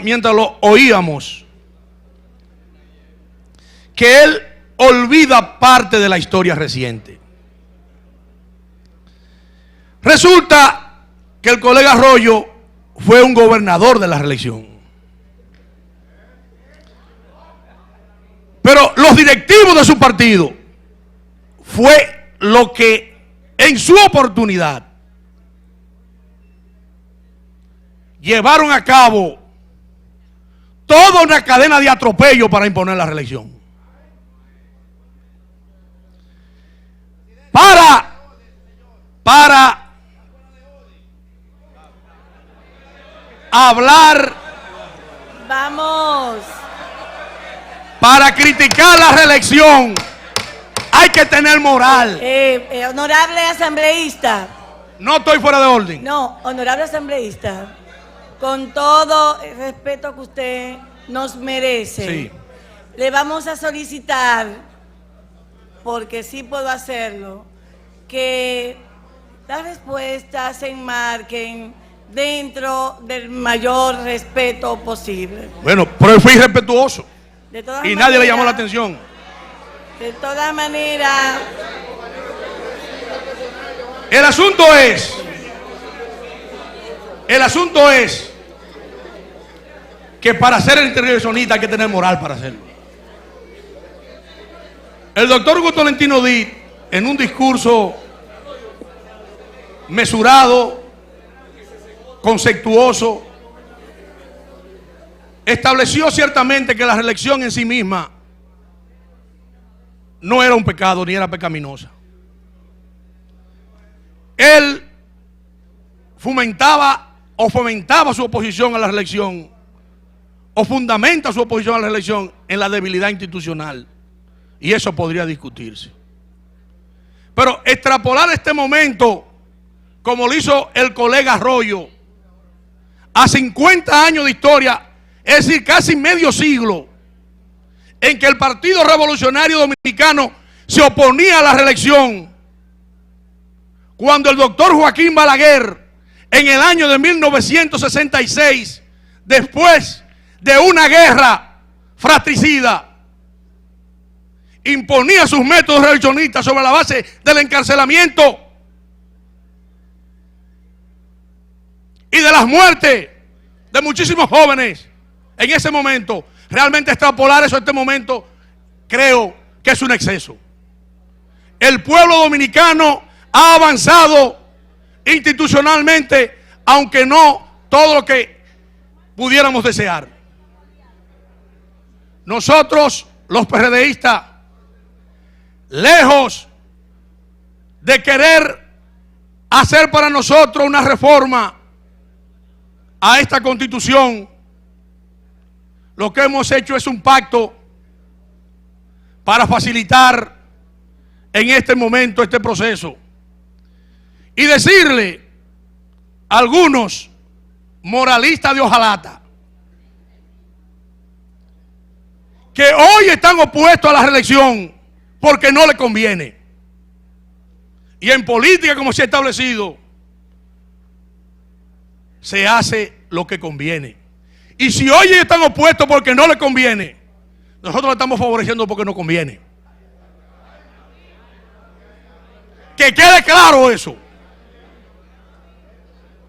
mientras lo oíamos, que él olvida parte de la historia reciente. Resulta que el colega Arroyo fue un gobernador de la reelección. Pero los directivos de su partido fue lo que en su oportunidad llevaron a cabo toda una cadena de atropello para imponer la reelección. Para hablar, vamos, para criticar la reelección hay que tener moral. Honorable asambleísta. No estoy fuera de orden. No, honorable asambleísta, con todo el respeto que usted nos merece, Sí. le vamos a solicitar, porque sí puedo hacerlo, que las respuestas se enmarquen dentro del mayor respeto posible. Bueno, pero fui irrespetuoso De todas y nadie le llamó la maneras, atención. De todas maneras, El asunto es que para ser intervencionista hay que tener moral para hacerlo. El doctor Hugo Tolentino Díaz, en un discurso mesurado, conceptuoso, estableció ciertamente que la reelección en sí misma no era un pecado ni era pecaminosa. Él fomentaba su oposición a la reelección, o fundamenta su oposición a la reelección en la debilidad institucional, y eso podría discutirse. Pero extrapolar este momento, como lo hizo el colega Arroyo, a 50 años de historia, es decir, casi medio siglo, en que el Partido Revolucionario Dominicano se oponía a la reelección, cuando el doctor Joaquín Balaguer, en el año de 1966, después de una guerra fratricida, imponía sus métodos reeleccionistas sobre la base del encarcelamiento y de las muertes de muchísimos jóvenes en ese momento. Realmente extrapolar eso a este momento creo que es un exceso. El pueblo dominicano ha avanzado institucionalmente, aunque no todo lo que pudiéramos desear. Nosotros, los PRDistas, lejos de querer hacer para nosotros una reforma a esta Constitución, lo que hemos hecho es un pacto para facilitar en este momento este proceso y decirle a algunos moralistas de hojalata que hoy están opuestos a la reelección porque no le conviene. Y en política, como se ha establecido, se hace lo que conviene. Y si hoy ellos están opuestos porque no le conviene, nosotros le estamos favoreciendo porque no conviene. Que quede claro eso.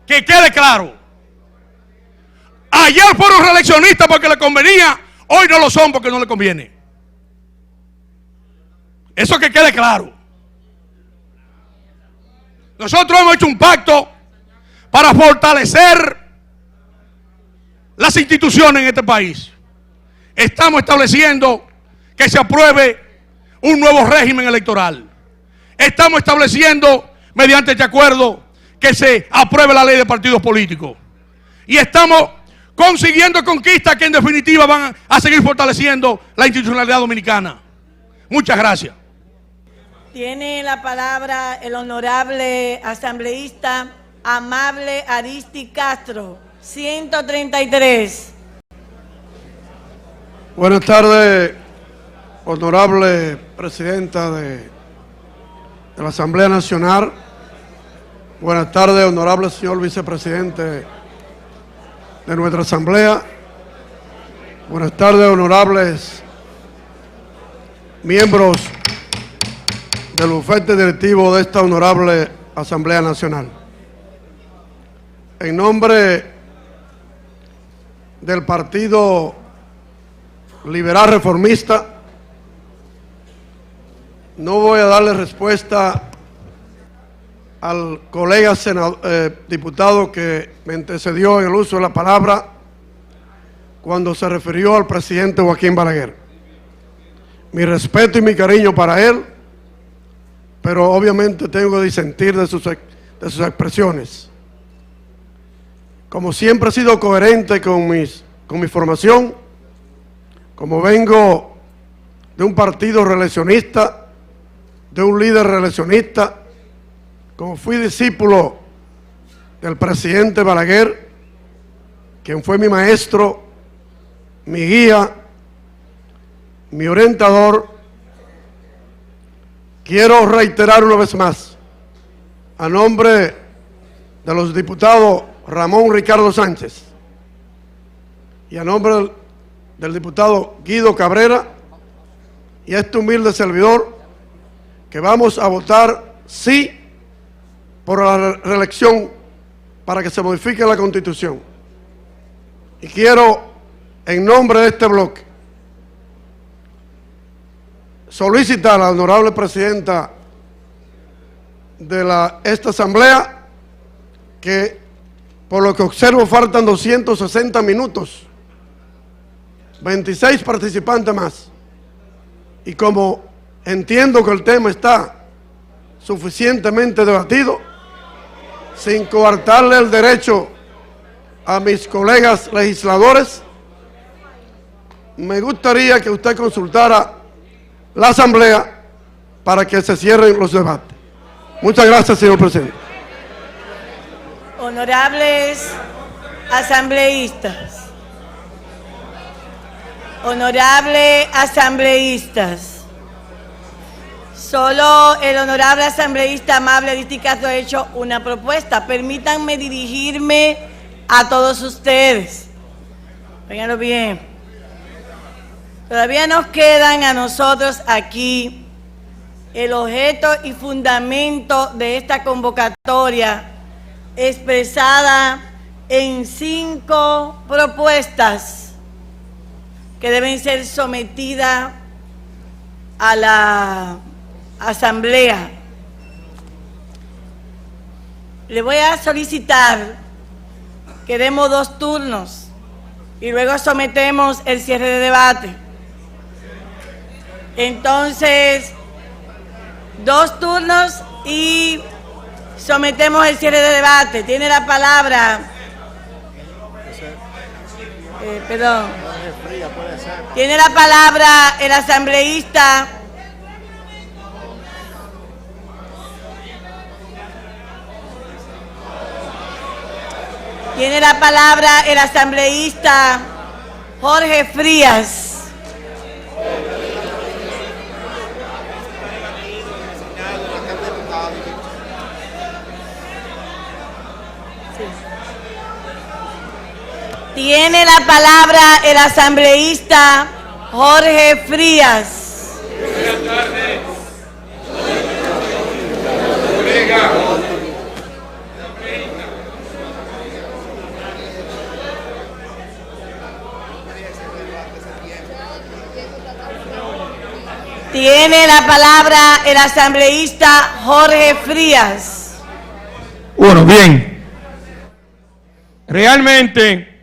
Que quede claro. Ayer fueron reeleccionistas porque le convenía, hoy no lo son porque no le conviene. Eso que quede claro. Nosotros hemos hecho un pacto para fortalecer las instituciones en este país. Estamos estableciendo que se apruebe un nuevo régimen electoral. Estamos estableciendo, mediante este acuerdo, que se apruebe la ley de partidos políticos. Y estamos consiguiendo conquistas que en definitiva van a seguir fortaleciendo la institucionalidad dominicana. Muchas gracias. Tiene la palabra el honorable asambleísta Amable Aristi Castro, 133. Buenas tardes, honorable presidenta de la Asamblea Nacional. Buenas tardes, honorable señor vicepresidente de nuestra Asamblea. Buenas tardes, honorables miembros del bufete directivo de esta honorable Asamblea Nacional. En nombre del Partido Liberal Reformista, no voy a darle respuesta al colega diputado que me antecedió en el uso de la palabra cuando se refirió al presidente Joaquín Balaguer. Mi respeto y mi cariño para él, pero obviamente tengo que disentir de sus expresiones. Como siempre he sido coherente con mi formación, como vengo de un partido reeleccionista, de un líder reeleccionista, como fui discípulo del presidente Balaguer, quien fue mi maestro, mi guía, mi orientador, quiero reiterar una vez más, a nombre de los diputados Ramón Ricardo Sánchez y a nombre del diputado Guido Cabrera y a este humilde servidor, que vamos a votar sí por la reelección para que se modifique la Constitución. Y quiero, en nombre de este bloque, solicitar a la honorable presidenta de esta Asamblea que, por lo que observo, faltan 260 minutos, 26 participantes más, y como entiendo que el tema está suficientemente debatido, sin coartarle el derecho a mis colegas legisladores, me gustaría que usted consultara la Asamblea para que se cierren los debates. Muchas gracias, señor presidente. Honorables asambleístas, honorables asambleístas, Solo el honorable asambleísta amable Aristides Castro ha hecho una propuesta. Permítanme dirigirme a todos ustedes. Óiganlo bien. Todavía nos quedan a nosotros aquí el objeto y fundamento de esta convocatoria expresada en 5 propuestas que deben ser sometidas a la asamblea. Le voy a solicitar que demos 2 turnos y luego sometemos el cierre de debate. Entonces, 2 turnos y sometemos el cierre de debate. Tiene la palabra. Tiene la palabra el asambleísta Jorge Frías. Tiene la palabra el asambleísta Jorge Frías. Buenas tardes. Tiene la palabra el asambleísta Jorge Frías. Bueno, bien. Realmente,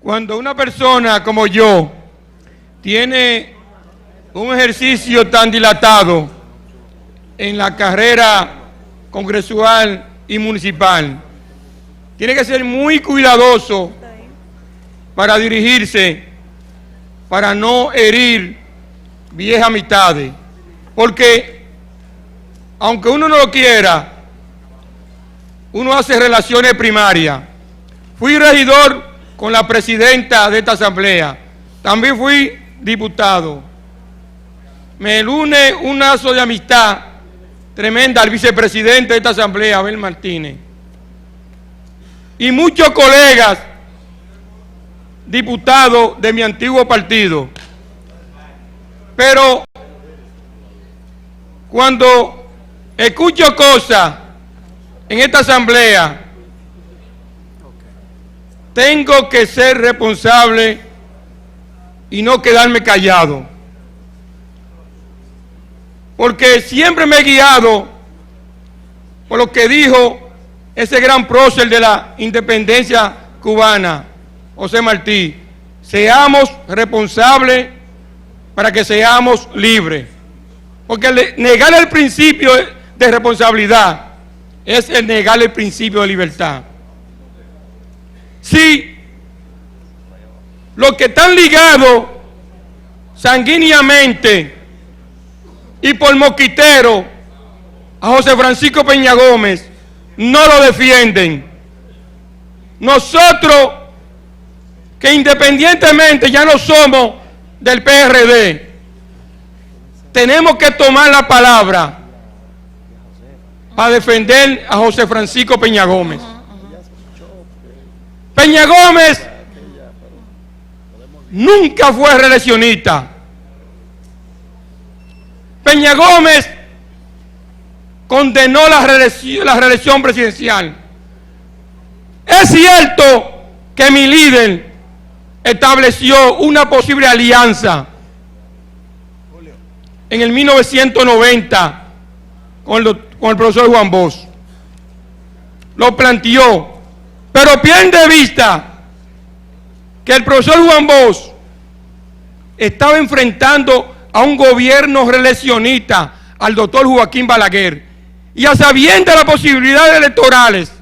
cuando una persona como yo tiene un ejercicio tan dilatado en la carrera congresual y municipal, tiene que ser muy cuidadoso para dirigirse, para no herir viejas amistades, porque aunque uno no lo quiera, uno hace relaciones primarias. Fui regidor con la presidenta de esta asamblea, también fui diputado. Me une un lazo de amistad tremenda al vicepresidente de esta asamblea, Abel Martínez, y muchos colegas diputados de mi antiguo partido. Pero cuando escucho cosas en esta asamblea, tengo que ser responsable y no quedarme callado, porque siempre me he guiado por lo que dijo ese gran prócer de la independencia cubana, José Martí: seamos responsables para que seamos libres, porque negar el principio de responsabilidad es el negar el principio de libertad. Si los que están ligados sanguíneamente y por mosquitero a José Francisco Peña Gómez no lo defienden, nosotros que independientemente ya no somos del PRD, tenemos que tomar la palabra para defender a José Francisco Peña Gómez. Peña Gómez nunca fue reeleccionista. Peña Gómez condenó la reelección presidencial. Es cierto que mi líder estableció una posible alianza en el 1990 con el profesor Juan Bosch. Lo planteó, pero pierde de vista que el profesor Juan Bosch estaba enfrentando a un gobierno reeleccionista, al doctor Joaquín Balaguer, y a sabiendas de las posibilidades electorales,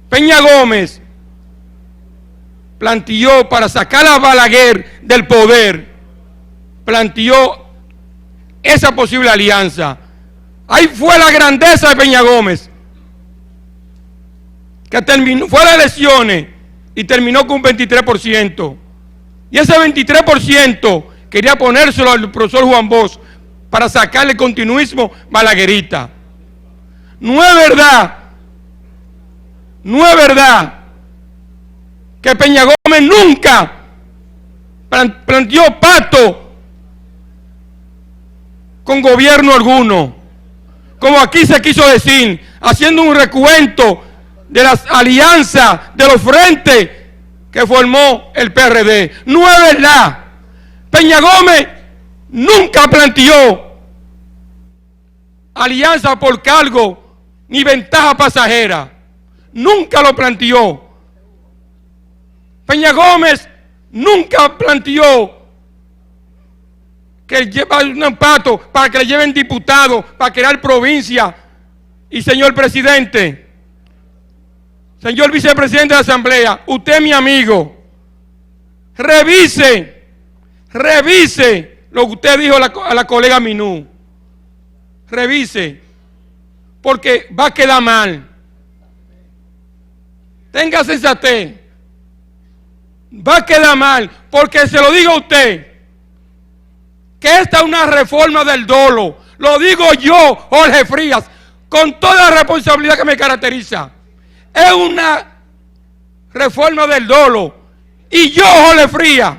Peña Gómez planteó, para sacar a Balaguer del poder, planteó esa posible alianza. Ahí fue la grandeza de Peña Gómez, que fue a las elecciones y terminó con un 23%. Y ese 23% quería ponérselo al profesor Juan Bosch para sacarle continuismo balaguerista. No es verdad que Peña Gómez nunca planteó pacto con gobierno alguno, como aquí se quiso decir, haciendo un recuento de las alianzas, de los frentes que formó el PRD. No es verdad. Peña Gómez nunca planteó alianza por cargo ni ventaja pasajera. Nunca lo planteó. Peña Gómez nunca planteó que lleva un pacto para que le lleven diputados, para crear provincia. Y señor presidente, señor vicepresidente de la Asamblea, usted es mi amigo. Revise lo que usted dijo a la colega Minú. Revise, porque va a quedar mal. Tenga sensatez. Va a quedar mal, porque se lo digo a usted, que esta es una reforma del dolo. Lo digo yo, Jorge Frías, con toda la responsabilidad que me caracteriza. Es una reforma del dolo. Y yo, Jorge Frías,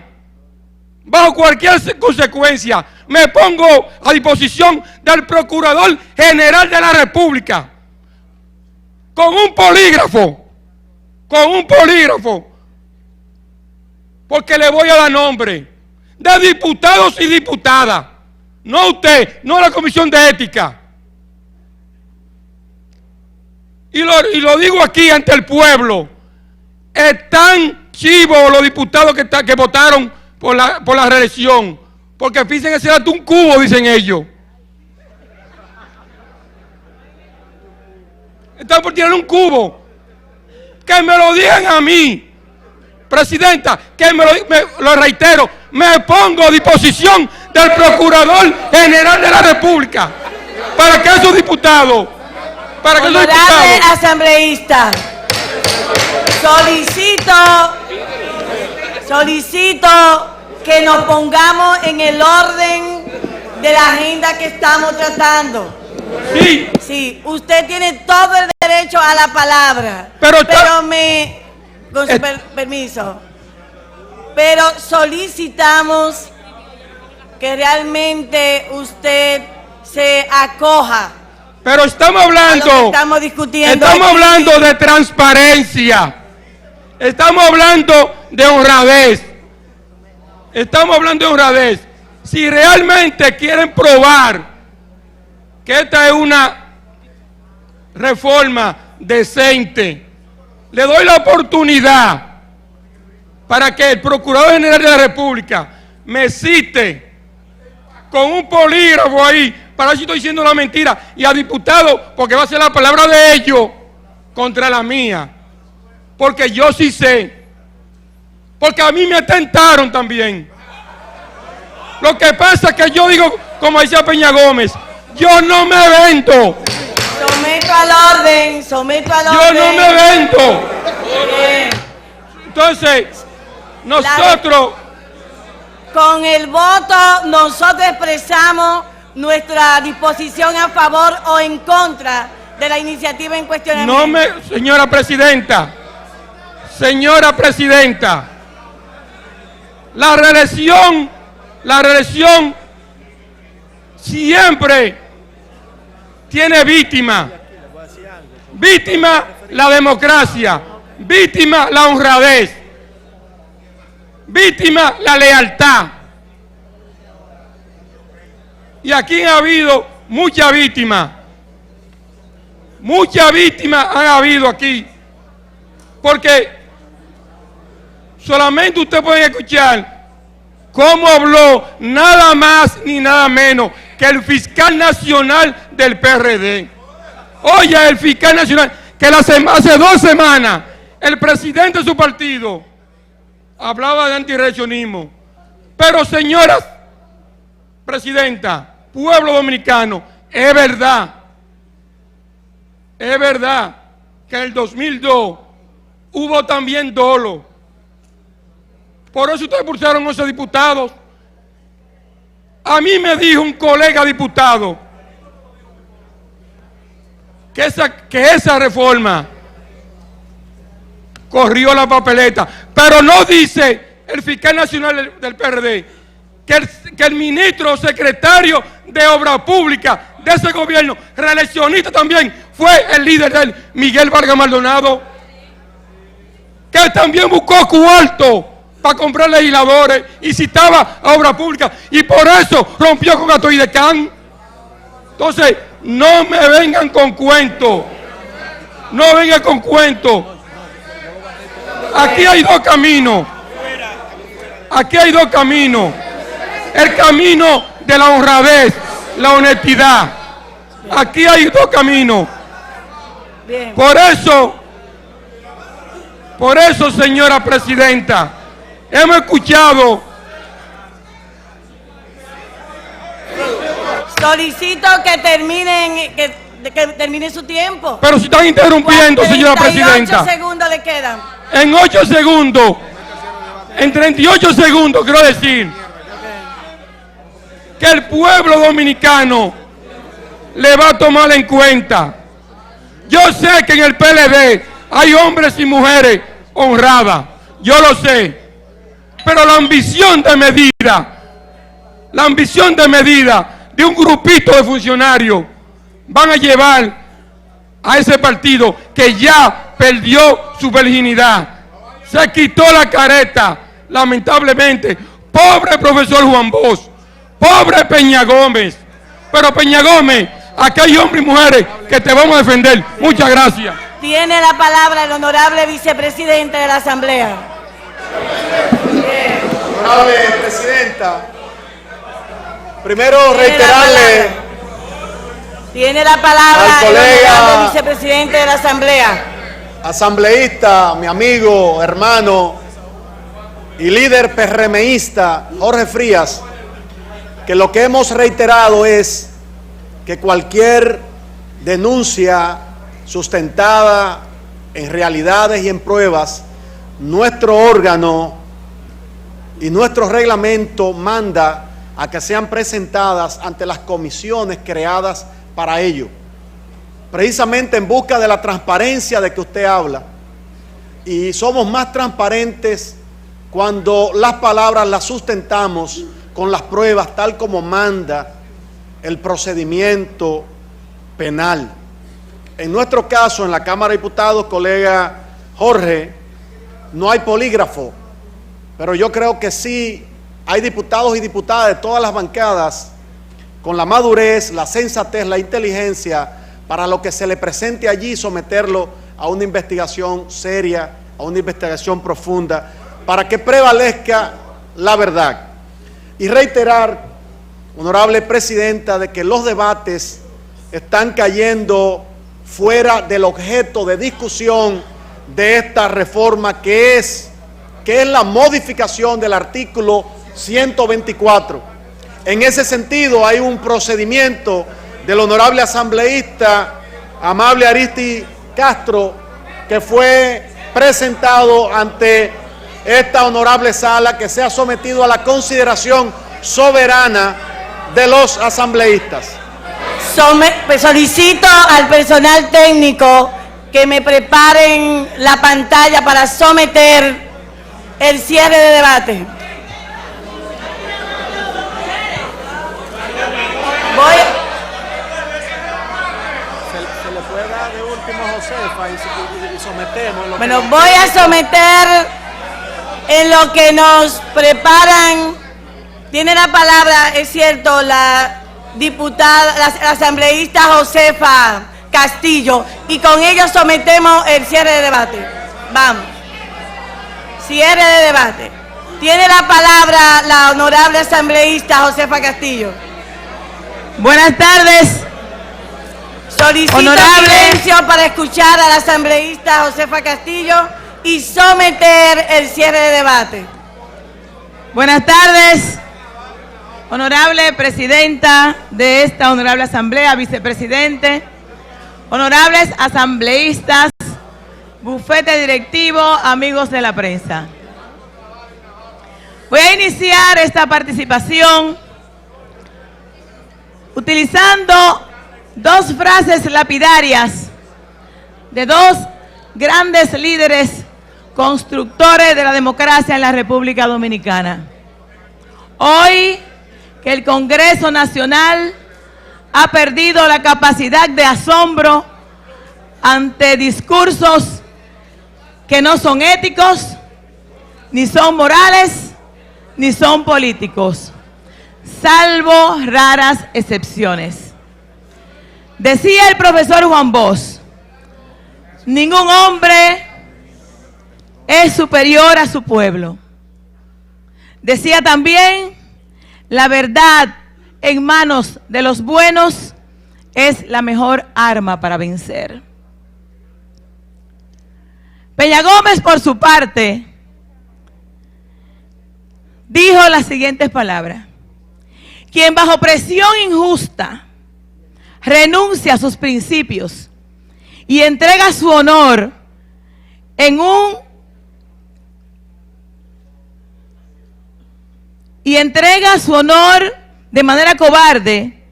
bajo cualquier consecuencia, me pongo a disposición del Procurador General de la República con un polígrafo, porque le voy a dar nombre de diputados y diputadas, no usted, no la Comisión de Ética. Y lo digo aquí ante el pueblo. Están chivos los diputados que votaron por la reelección, porque fíjense que será un cubo, dicen ellos. Están por tirar un cubo. Que me lo digan a mí, presidenta, que lo reitero, me pongo a disposición del Procurador General de la República para que esos diputados, Honorable asambleísta, solicito que nos pongamos en el orden de la agenda que estamos tratando. Sí. Sí, usted tiene todo el derecho a la palabra, pero con su permiso, pero solicitamos que realmente usted se acoja. Pero estamos hablando, estamos discutiendo. Estamos hablando de transparencia. Estamos hablando de honradez. Estamos hablando de honradez. Si realmente quieren probar que esta es una reforma decente, le doy la oportunidad para que el Procurador General de la República me cite con un polígrafo ahí, para ver si estoy diciendo una mentira, y a diputados, porque va a ser la palabra de ellos contra la mía, porque yo sí sé, porque a mí me atentaron también. Lo que pasa es que yo digo, como decía Peña Gómez, yo no me vendo. Someto al orden. Yo no me vendo. Entonces, nosotros... Con el voto, nosotros expresamos nuestra disposición a favor o en contra de la iniciativa en cuestión. Señora presidenta, la reelección siempre tiene víctima. Víctima la democracia, víctima la honradez, víctima la lealtad. Y aquí ha habido muchas víctimas. Muchas víctimas han habido aquí. Porque solamente usted puede escuchar cómo habló nada más ni nada menos que el fiscal nacional del PRD. Oye, el fiscal nacional, que hace 2 semanas el presidente de su partido hablaba de antirreeleccionismo. Pero señora presidenta, pueblo dominicano, es verdad que en el 2002 hubo también dolo. Por eso ustedes expulsaron a 11 diputados. A mí me dijo un colega diputado que esa reforma corrió la papeleta, pero no dice el fiscal nacional del PRD que el ministro o secretario de Obra Pública de ese gobierno, reeleccionista también, fue el líder de él, Miguel Vargas Maldonado, que también buscó cuarto para comprar legisladores y citaba a Obra Pública y por eso rompió con Atoidecán. Entonces, no me vengan con cuentos, no vengan con cuentos. Aquí hay dos caminos, aquí hay dos caminos. El camino de la honradez, la honestidad. Aquí hay dos caminos. Bien. Por eso, señora presidenta, hemos escuchado. Solicito que termine su tiempo. Pero si están interrumpiendo, señora presidenta. 38 segundos le quedan. En 8 segundos, en 38 segundos, quiero decir que el pueblo dominicano le va a tomar en cuenta. Yo sé que en el PLD hay hombres y mujeres honradas, yo lo sé, pero la ambición de medida de un grupito de funcionarios van a llevar a ese partido que ya perdió su virginidad, se quitó la careta, lamentablemente. Pobre profesor Juan Bosch, pobre Peña Gómez, pero Peña Gómez, aquí hay hombres y mujeres que te vamos a defender. Muchas gracias. Tiene la palabra el honorable vicepresidente de la Asamblea. Honorable presidenta, primero reiterarle Tiene la palabra al el colega honorable vicepresidente de la Asamblea. asambleísta, mi amigo, hermano y líder PRMista Jorge Frías, que lo que hemos reiterado es que cualquier denuncia sustentada en realidades y en pruebas, nuestro órgano y nuestro reglamento manda a que sean presentadas ante las comisiones creadas para ello, precisamente en busca de la transparencia de que usted habla. Y somos más transparentes cuando las palabras las sustentamos con las pruebas tal como manda el procedimiento penal. En nuestro caso, en la Cámara de Diputados, colega Jorge, no hay polígrafo, pero yo creo que sí hay diputados y diputadas de todas las bancadas con la madurez, la sensatez, la inteligencia para lo que se le presente allí, someterlo a una investigación seria, a una investigación profunda, para que prevalezca la verdad. Y reiterar, honorable presidenta, de que los debates están cayendo fuera del objeto de discusión de esta reforma, que es la modificación del artículo 124. En ese sentido, hay un procedimiento del honorable asambleísta Amable Aristi Castro que fue presentado ante esta honorable sala, que sea sometido a la consideración soberana de los asambleístas. Solicito al personal técnico que me preparen la pantalla para someter el cierre de debate. Se le puede dar de último a Josefa y sometemos. Bueno, voy a someter en lo que nos preparan. Tiene la palabra, es cierto, la diputada, la asambleísta Josefa Castillo, y con ello sometemos el cierre de debate. Vamos. Cierre de debate. Tiene la palabra la honorable asambleísta Josefa Castillo. Buenas tardes. Solicito silencio para escuchar a la asambleísta Josefa Castillo y someter el cierre de debate. Buenas tardes, honorable presidenta de esta honorable asamblea, vicepresidente, honorables asambleístas, bufete directivo, amigos de la prensa. Voy a iniciar esta participación utilizando dos frases lapidarias de dos grandes líderes constructores de la democracia en la República Dominicana. Hoy que el Congreso Nacional ha perdido la capacidad de asombro ante discursos que no son éticos, ni son morales, ni son políticos, salvo raras excepciones. Decía el profesor Juan Bosch, ningún hombre es superior a su pueblo. Decía también, la verdad en manos de los buenos es la mejor arma para vencer. Peña Gómez, por su parte, dijo las siguientes palabras: quien bajo presión injusta renuncia a sus principios y entrega su honor de manera cobarde,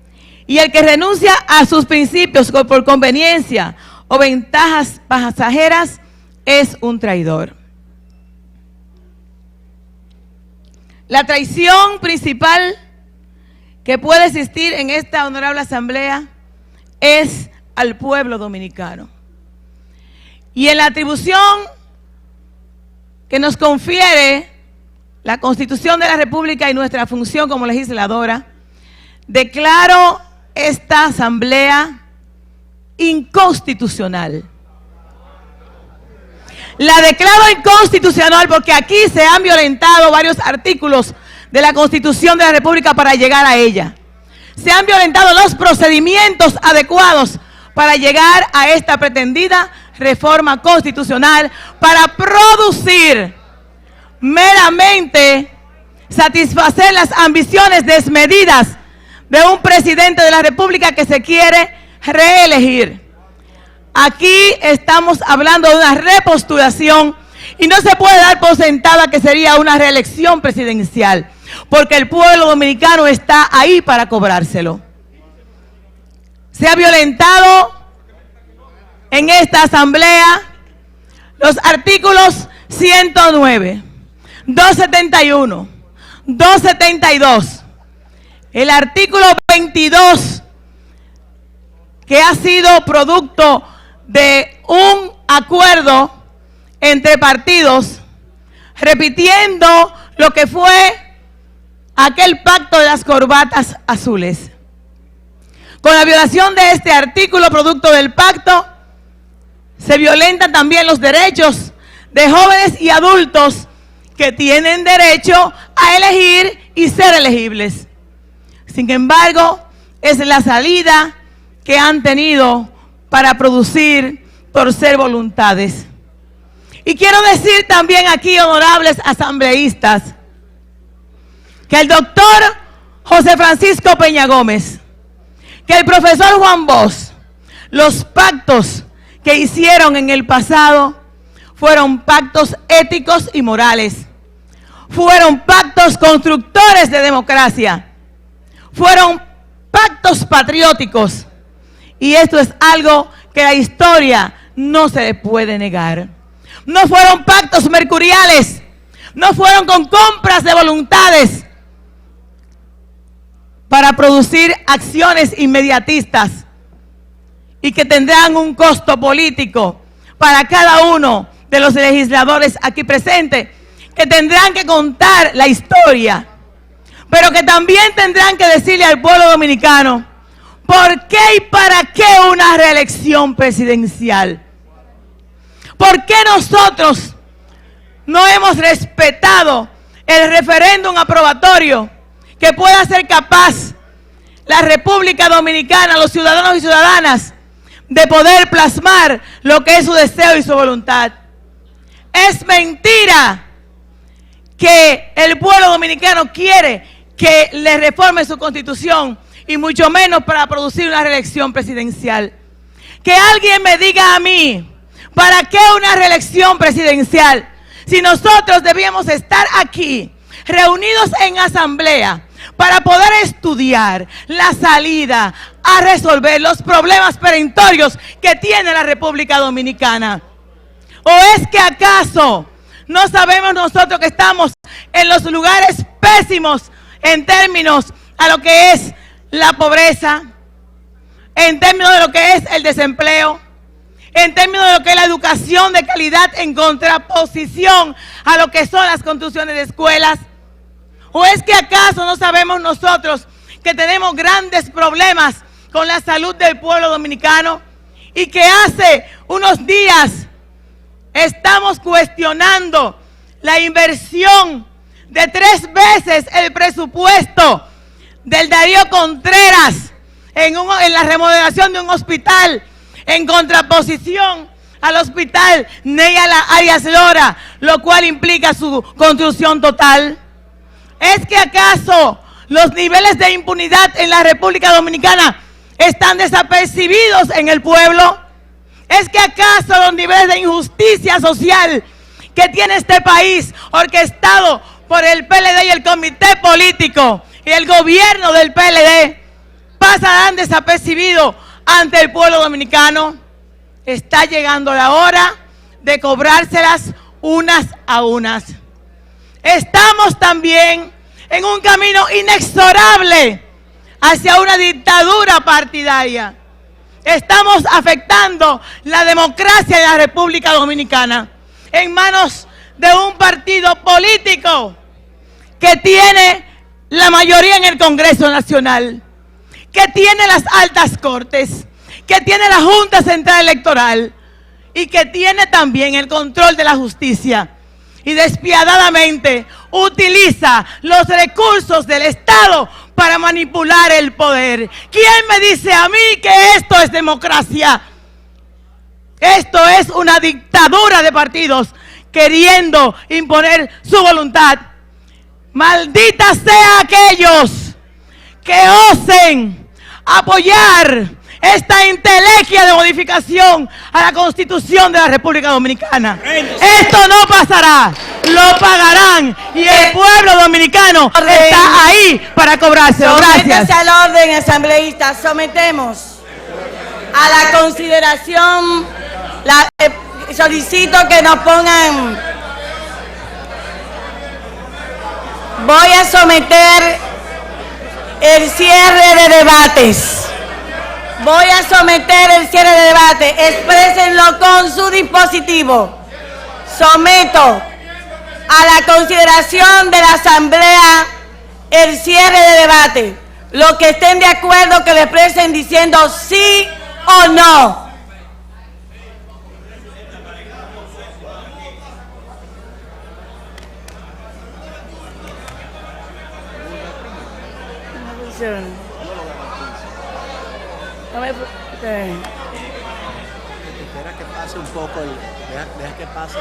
y el que renuncia a sus principios por conveniencia o ventajas pasajeras es un traidor. La traición principal que puede existir en esta honorable asamblea es al pueblo dominicano. Y en la atribución que nos confiere la Constitución de la República y nuestra función como legisladora, declaro esta asamblea inconstitucional. La declaro inconstitucional porque aquí se han violentado varios artículos de la Constitución de la República para llegar a ella. Se han violentado los procedimientos adecuados para llegar a esta pretendida reforma constitucional para producir meramente satisfacer las ambiciones desmedidas de un presidente de la República que se quiere reelegir. Aquí estamos hablando de una repostulación y no se puede dar por sentada que sería una reelección presidencial, porque el pueblo dominicano está ahí para cobrárselo. Se ha violentado en esta asamblea los artículos 109, 271, 272, el artículo 22, que ha sido producto de un acuerdo entre partidos, repitiendo lo que fue aquel pacto de las corbatas azules. Con la violación de este artículo producto del pacto, se violentan también los derechos de jóvenes y adultos que tienen derecho a elegir y ser elegibles. Sin embargo, es la salida que han tenido para producir, torcer voluntades. Y quiero decir también aquí, honorables asambleístas, que el doctor José Francisco Peña Gómez, que el profesor Juan Bosch, los pactos que hicieron en el pasado fueron pactos éticos y morales, fueron pactos constructores de democracia, fueron pactos patrióticos, y esto es algo que la historia no se le puede negar. No fueron pactos mercuriales, no fueron con compras de voluntades para producir acciones inmediatistas y que tendrán un costo político para cada uno de los legisladores aquí presentes, que tendrán que contar la historia, pero que también tendrán que decirle al pueblo dominicano por qué y para qué una reelección presidencial. ¿Por qué nosotros no hemos respetado el referéndum aprobatorio que pueda ser capaz la República Dominicana, los ciudadanos y ciudadanas, de poder plasmar lo que es su deseo y su voluntad? Es mentira que el pueblo dominicano quiere que le reforme su constitución, y mucho menos para producir una reelección presidencial. Que alguien me diga a mí, ¿para qué una reelección presidencial? Si nosotros debíamos estar aquí, reunidos en asamblea, para poder estudiar la salida a resolver los problemas perentorios que tiene la República Dominicana. ¿O es que acaso no sabemos nosotros que estamos en los lugares pésimos en términos a lo que es la pobreza, en términos de lo que es el desempleo, en términos de lo que es la educación de calidad en contraposición a lo que son las construcciones de escuelas? ¿O es que acaso no sabemos nosotros que tenemos grandes problemas con la salud del pueblo dominicano y que hace unos días estamos cuestionando la inversión de 3 veces el presupuesto del Darío Contreras en la remodelación de un hospital en contraposición al hospital Neya Arias Lora, lo cual implica su construcción total? ¿Es que acaso los niveles de impunidad en la República Dominicana están desapercibidos en el pueblo? ¿Es que acaso los niveles de injusticia social que tiene este país, orquestado por el PLD y el comité político y el gobierno del PLD, pasarán desapercibidos ante el pueblo dominicano? Está llegando la hora de cobrárselas unas a unas. Estamos también en un camino inexorable hacia una dictadura partidaria. Estamos afectando la democracia de la República Dominicana en manos de un partido político que tiene la mayoría en el Congreso Nacional, que tiene las altas cortes, que tiene la Junta Central Electoral y que tiene también el control de la justicia. Y despiadadamente utiliza los recursos del Estado para manipular el poder. ¿Quién me dice a mí que esto es democracia? Esto es una dictadura de partidos queriendo imponer su voluntad. Maldita sea aquellos que osen apoyar esta entelequia de modificación a la Constitución de la República Dominicana. Esto no pasará, lo pagarán y el pueblo dominicano está ahí para cobrárselo. Gracias. Sométase al orden, asambleísta. Sometemos a la consideración, solicito que nos pongan, voy a someter el cierre de debates. Voy a someter el cierre de debate. Exprésenlo con su dispositivo. Someto a la consideración de la Asamblea el cierre de debate. Los que estén de acuerdo que lo expresen diciendo sí o no. Espera que pase un poco, deja que pase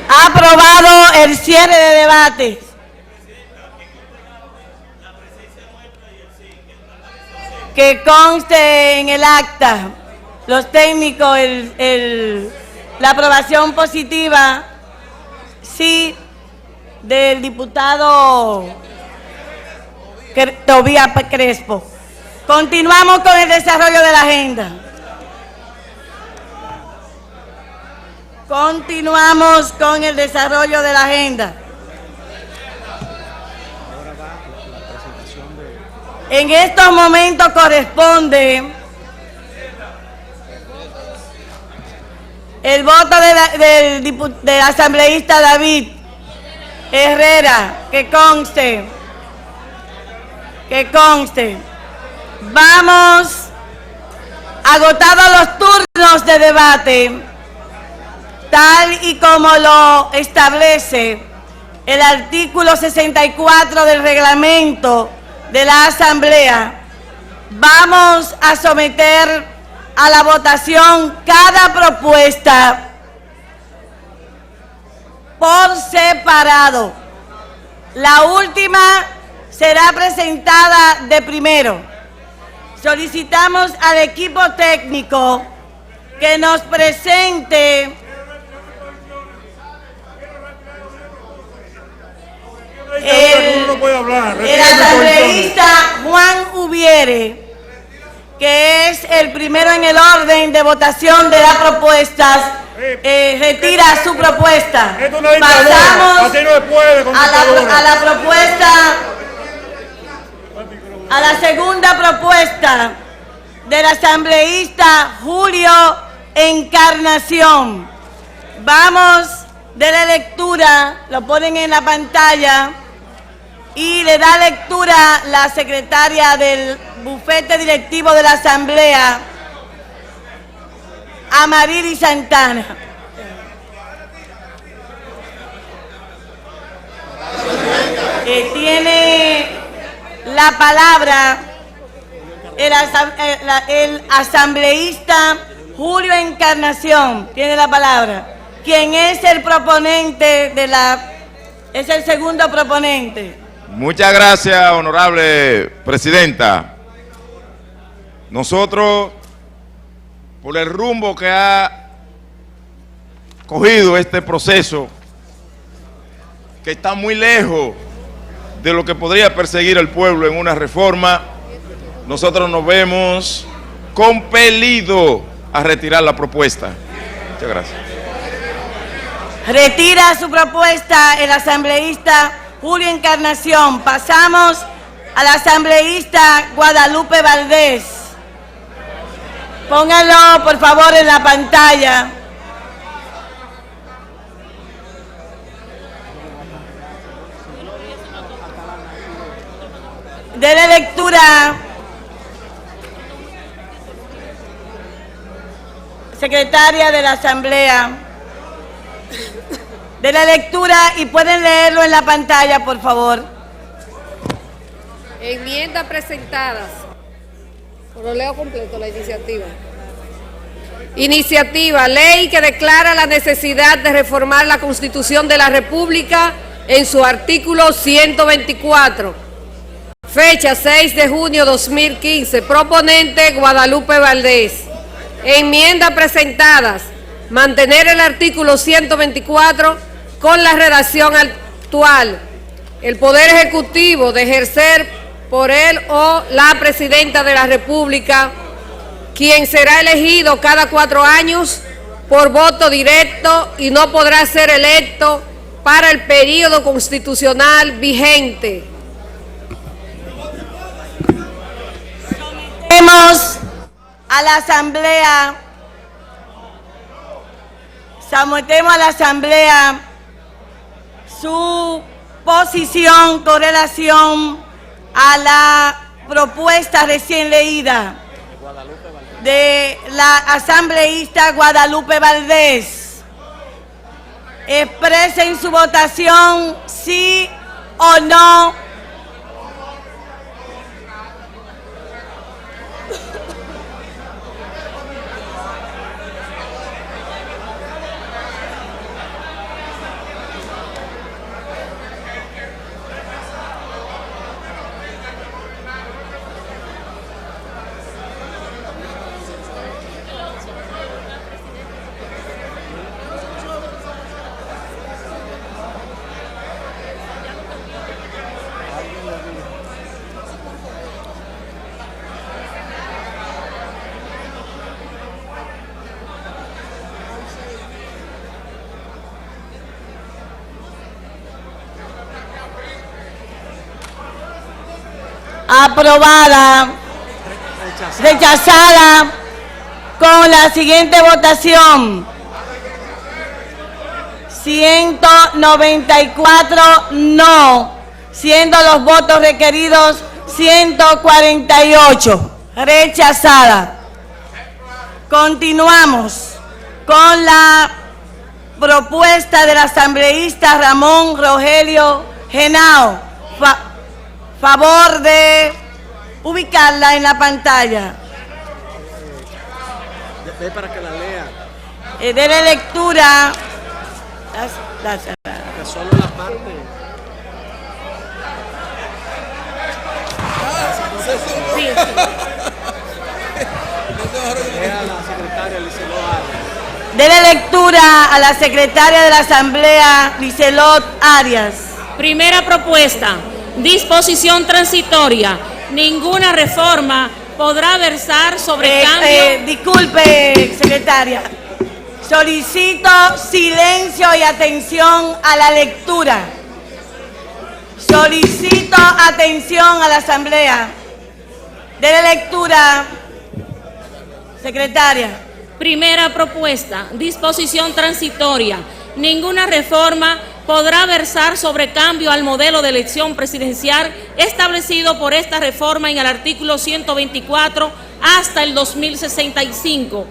aprobado el cierre de debate. Que conste en el acta, los técnicos, la aprobación positiva, sí, del diputado Tobías Crespo. Continuamos con el desarrollo de la agenda. Continuamos con el desarrollo de la agenda. En estos momentos corresponde el voto del asambleísta David Herrera, que conste. Vamos, agotados los turnos de debate, tal y como lo establece el artículo 64 del reglamento de la Asamblea, vamos a someter a la votación cada propuesta por separado. La última será presentada de primero. Solicitamos al equipo técnico que nos presente el asambleísta Juan Ubiere, que es el primero en el orden de votación de las propuestas. Retira su propuesta. Pasamos a la segunda propuesta del asambleísta Julio Encarnación. Vamos, de lectura, lo ponen en la pantalla y le da lectura la secretaria del bufete directivo de la Asamblea, Amarili Santana. Tiene la palabra el asambleísta Julio Encarnación. Tiene la palabra. ¿Quién es el proponente es el segundo proponente? Muchas gracias, honorable presidenta. Nosotros, por el rumbo que ha cogido este proceso, que está muy lejos de lo que podría perseguir el pueblo en una reforma, nosotros nos vemos compelidos a retirar la propuesta. Muchas gracias. Retira su propuesta el asambleísta Julio Encarnación. Pasamos al asambleísta Guadalupe Valdés. Pónganlo, por favor, en la pantalla. Dele lectura, secretaria de la Asamblea. Dele lectura y pueden leerlo en la pantalla, por favor. Enmiendas presentadas. Lo leo completo la iniciativa. Iniciativa, ley que declara la necesidad de reformar la Constitución de la República en su artículo 124. Fecha 6 de junio 2015. Proponente Guadalupe Valdés. Enmiendas presentadas. Mantener el artículo 124 con la redacción actual. El Poder Ejecutivo de ejercer por él o la Presidenta de la República, quien será elegido cada 4 años por voto directo y no podrá ser electo para el periodo constitucional vigente. Sometemos a la Asamblea su posición con relación a la propuesta recién leída de la asambleísta Guadalupe Valdés. Expresen su votación sí o no. Aprobada, rechazada con la siguiente votación: 194 no, siendo los votos requeridos 148. Rechazada. Continuamos con la propuesta del asambleísta Ramón Rogelio Henao. Favor de ubicarla en la pantalla. Ve para que la lea. Dele lectura. Solo la parte. Sí. Dele lectura a la secretaria de la Asamblea, Liselot Arias. Primera propuesta, disposición transitoria. Ninguna reforma podrá versar sobre cambio. Disculpe, secretaria. Solicito silencio y atención a la lectura. Solicito atención a la Asamblea. Dele lectura, secretaria. Primera propuesta, disposición transitoria. Ninguna reforma podrá versar sobre cambio al modelo de elección presidencial establecido por esta reforma en el artículo 124 hasta el 2065.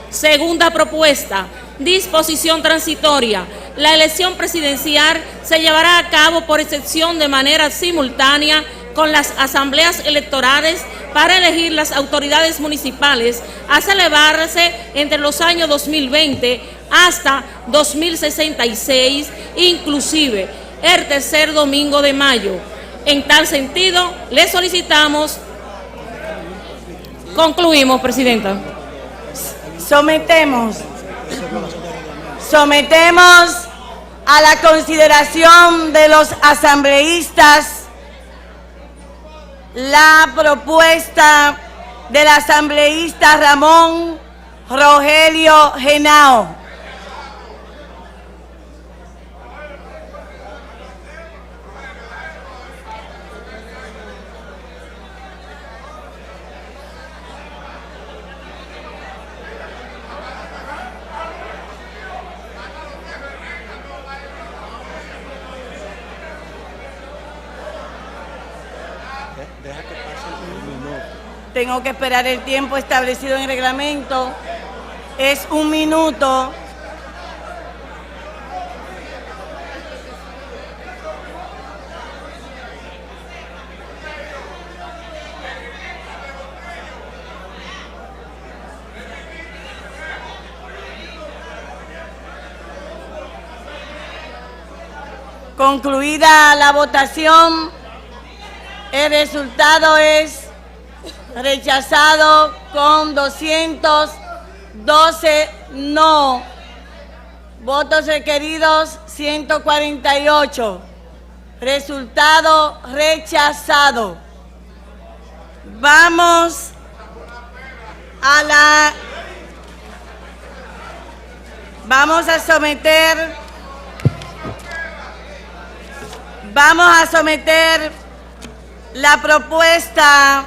Segunda propuesta, disposición transitoria. La elección presidencial se llevará a cabo por excepción de manera simultánea con las asambleas electorales para elegir las autoridades municipales a celebrarse entre los años 2020 hasta 2066, inclusive el tercer domingo de mayo. En tal sentido, le solicitamos. Concluimos, Presidenta. Sometemos a la consideración de los asambleístas la propuesta del asambleísta Ramón Rogelio Henao. Tengo que esperar el tiempo establecido en el reglamento. Es 1 minuto. Concluida la votación, el resultado es rechazado con 212 no. Votos requeridos 148. Resultado rechazado. Vamos a someter la propuesta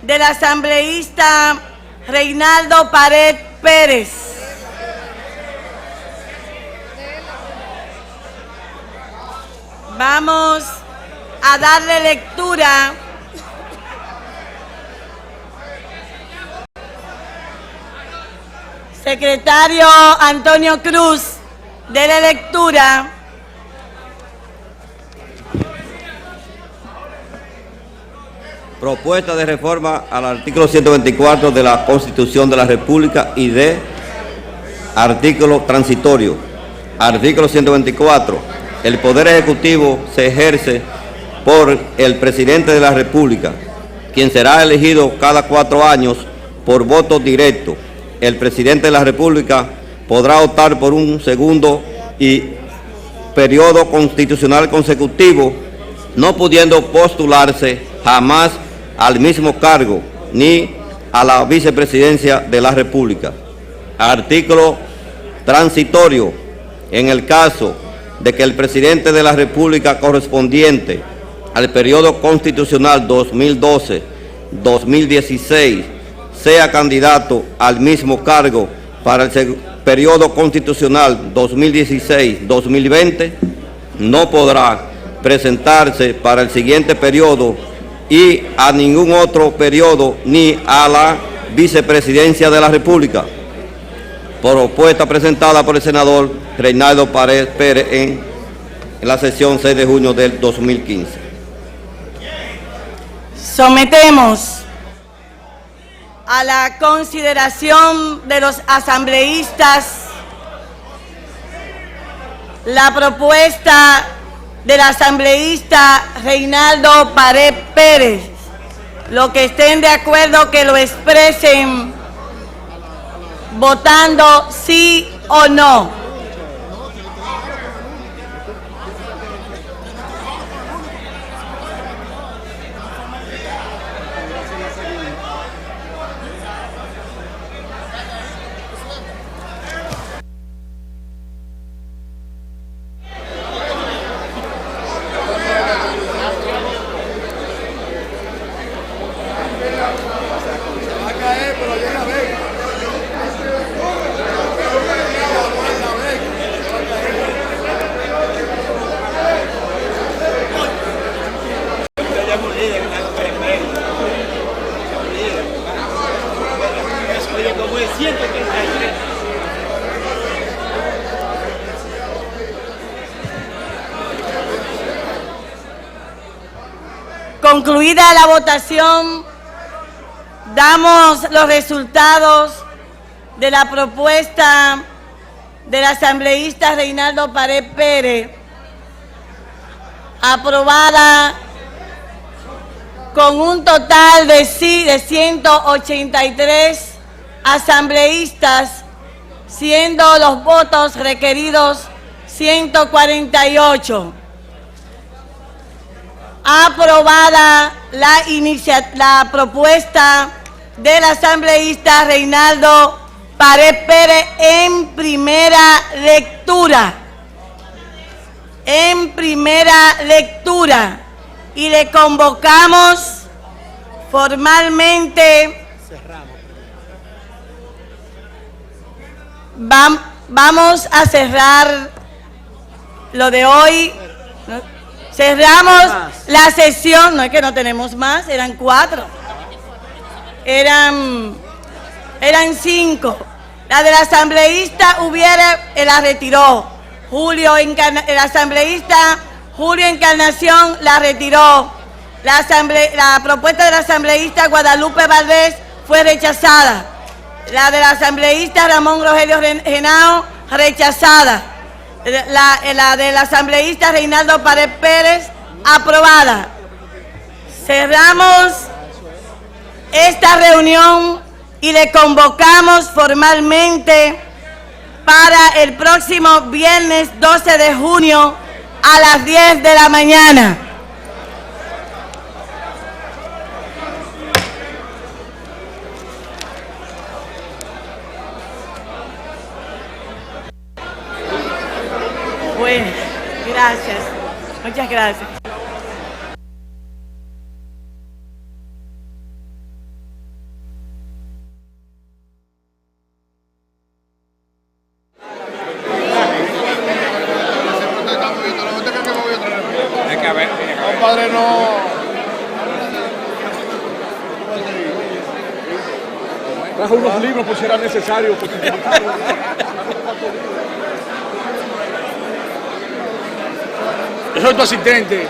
del asambleísta Reinaldo Pared Pérez. Vamos a darle lectura. Secretario Antonio Cruz, dele lectura. Propuesta de reforma al artículo 124 de la Constitución de la República y de artículo transitorio. Artículo 124. El Poder Ejecutivo se ejerce por el Presidente de la República, quien será elegido cada 4 años por voto directo. El Presidente de la República podrá optar por un segundo y periodo constitucional consecutivo, no pudiendo postularse jamás al mismo cargo ni a la vicepresidencia de la República. Artículo transitorio. En el caso de que el Presidente de la República correspondiente al periodo constitucional 2012-2016 sea candidato al mismo cargo para el periodo constitucional 2016-2020, no podrá presentarse para el siguiente periodo y a ningún otro periodo ni a la vicepresidencia de la República. Propuesta presentada por el senador Reinaldo Pared Pérez en la sesión 6 de junio del 2015. Sometemos a la consideración de los asambleístas la propuesta del asambleísta Reinaldo Pared Pérez. Los que estén de acuerdo que lo expresen votando sí o no. Concluida la votación, damos los resultados de la propuesta del asambleísta Reinaldo Pared Pérez, aprobada con un total de sí de 183 asambleístas, siendo los votos requeridos 148. Aprobada la propuesta del asambleísta Reinaldo Pared Pérez en primera lectura. En primera lectura. Y le convocamos formalmente. Vamos a cerrar lo de hoy. Cerramos la sesión, no es que no tenemos más, eran 4. Eran 5. La del asambleísta la retiró. El asambleísta Julio Encarnación la retiró. La propuesta del asambleísta Guadalupe Valdés fue rechazada. La del asambleísta Ramón Rogelio Genao, rechazada. La del asambleísta Reinaldo Pared Pérez, aprobada. Cerramos esta reunión y le convocamos formalmente para el próximo viernes 12 de junio a las 10 de la mañana. Bueno, gracias. Muchas gracias. Compadre, no. Trajo unos libros por si era necesario. Yo soy tu asistente.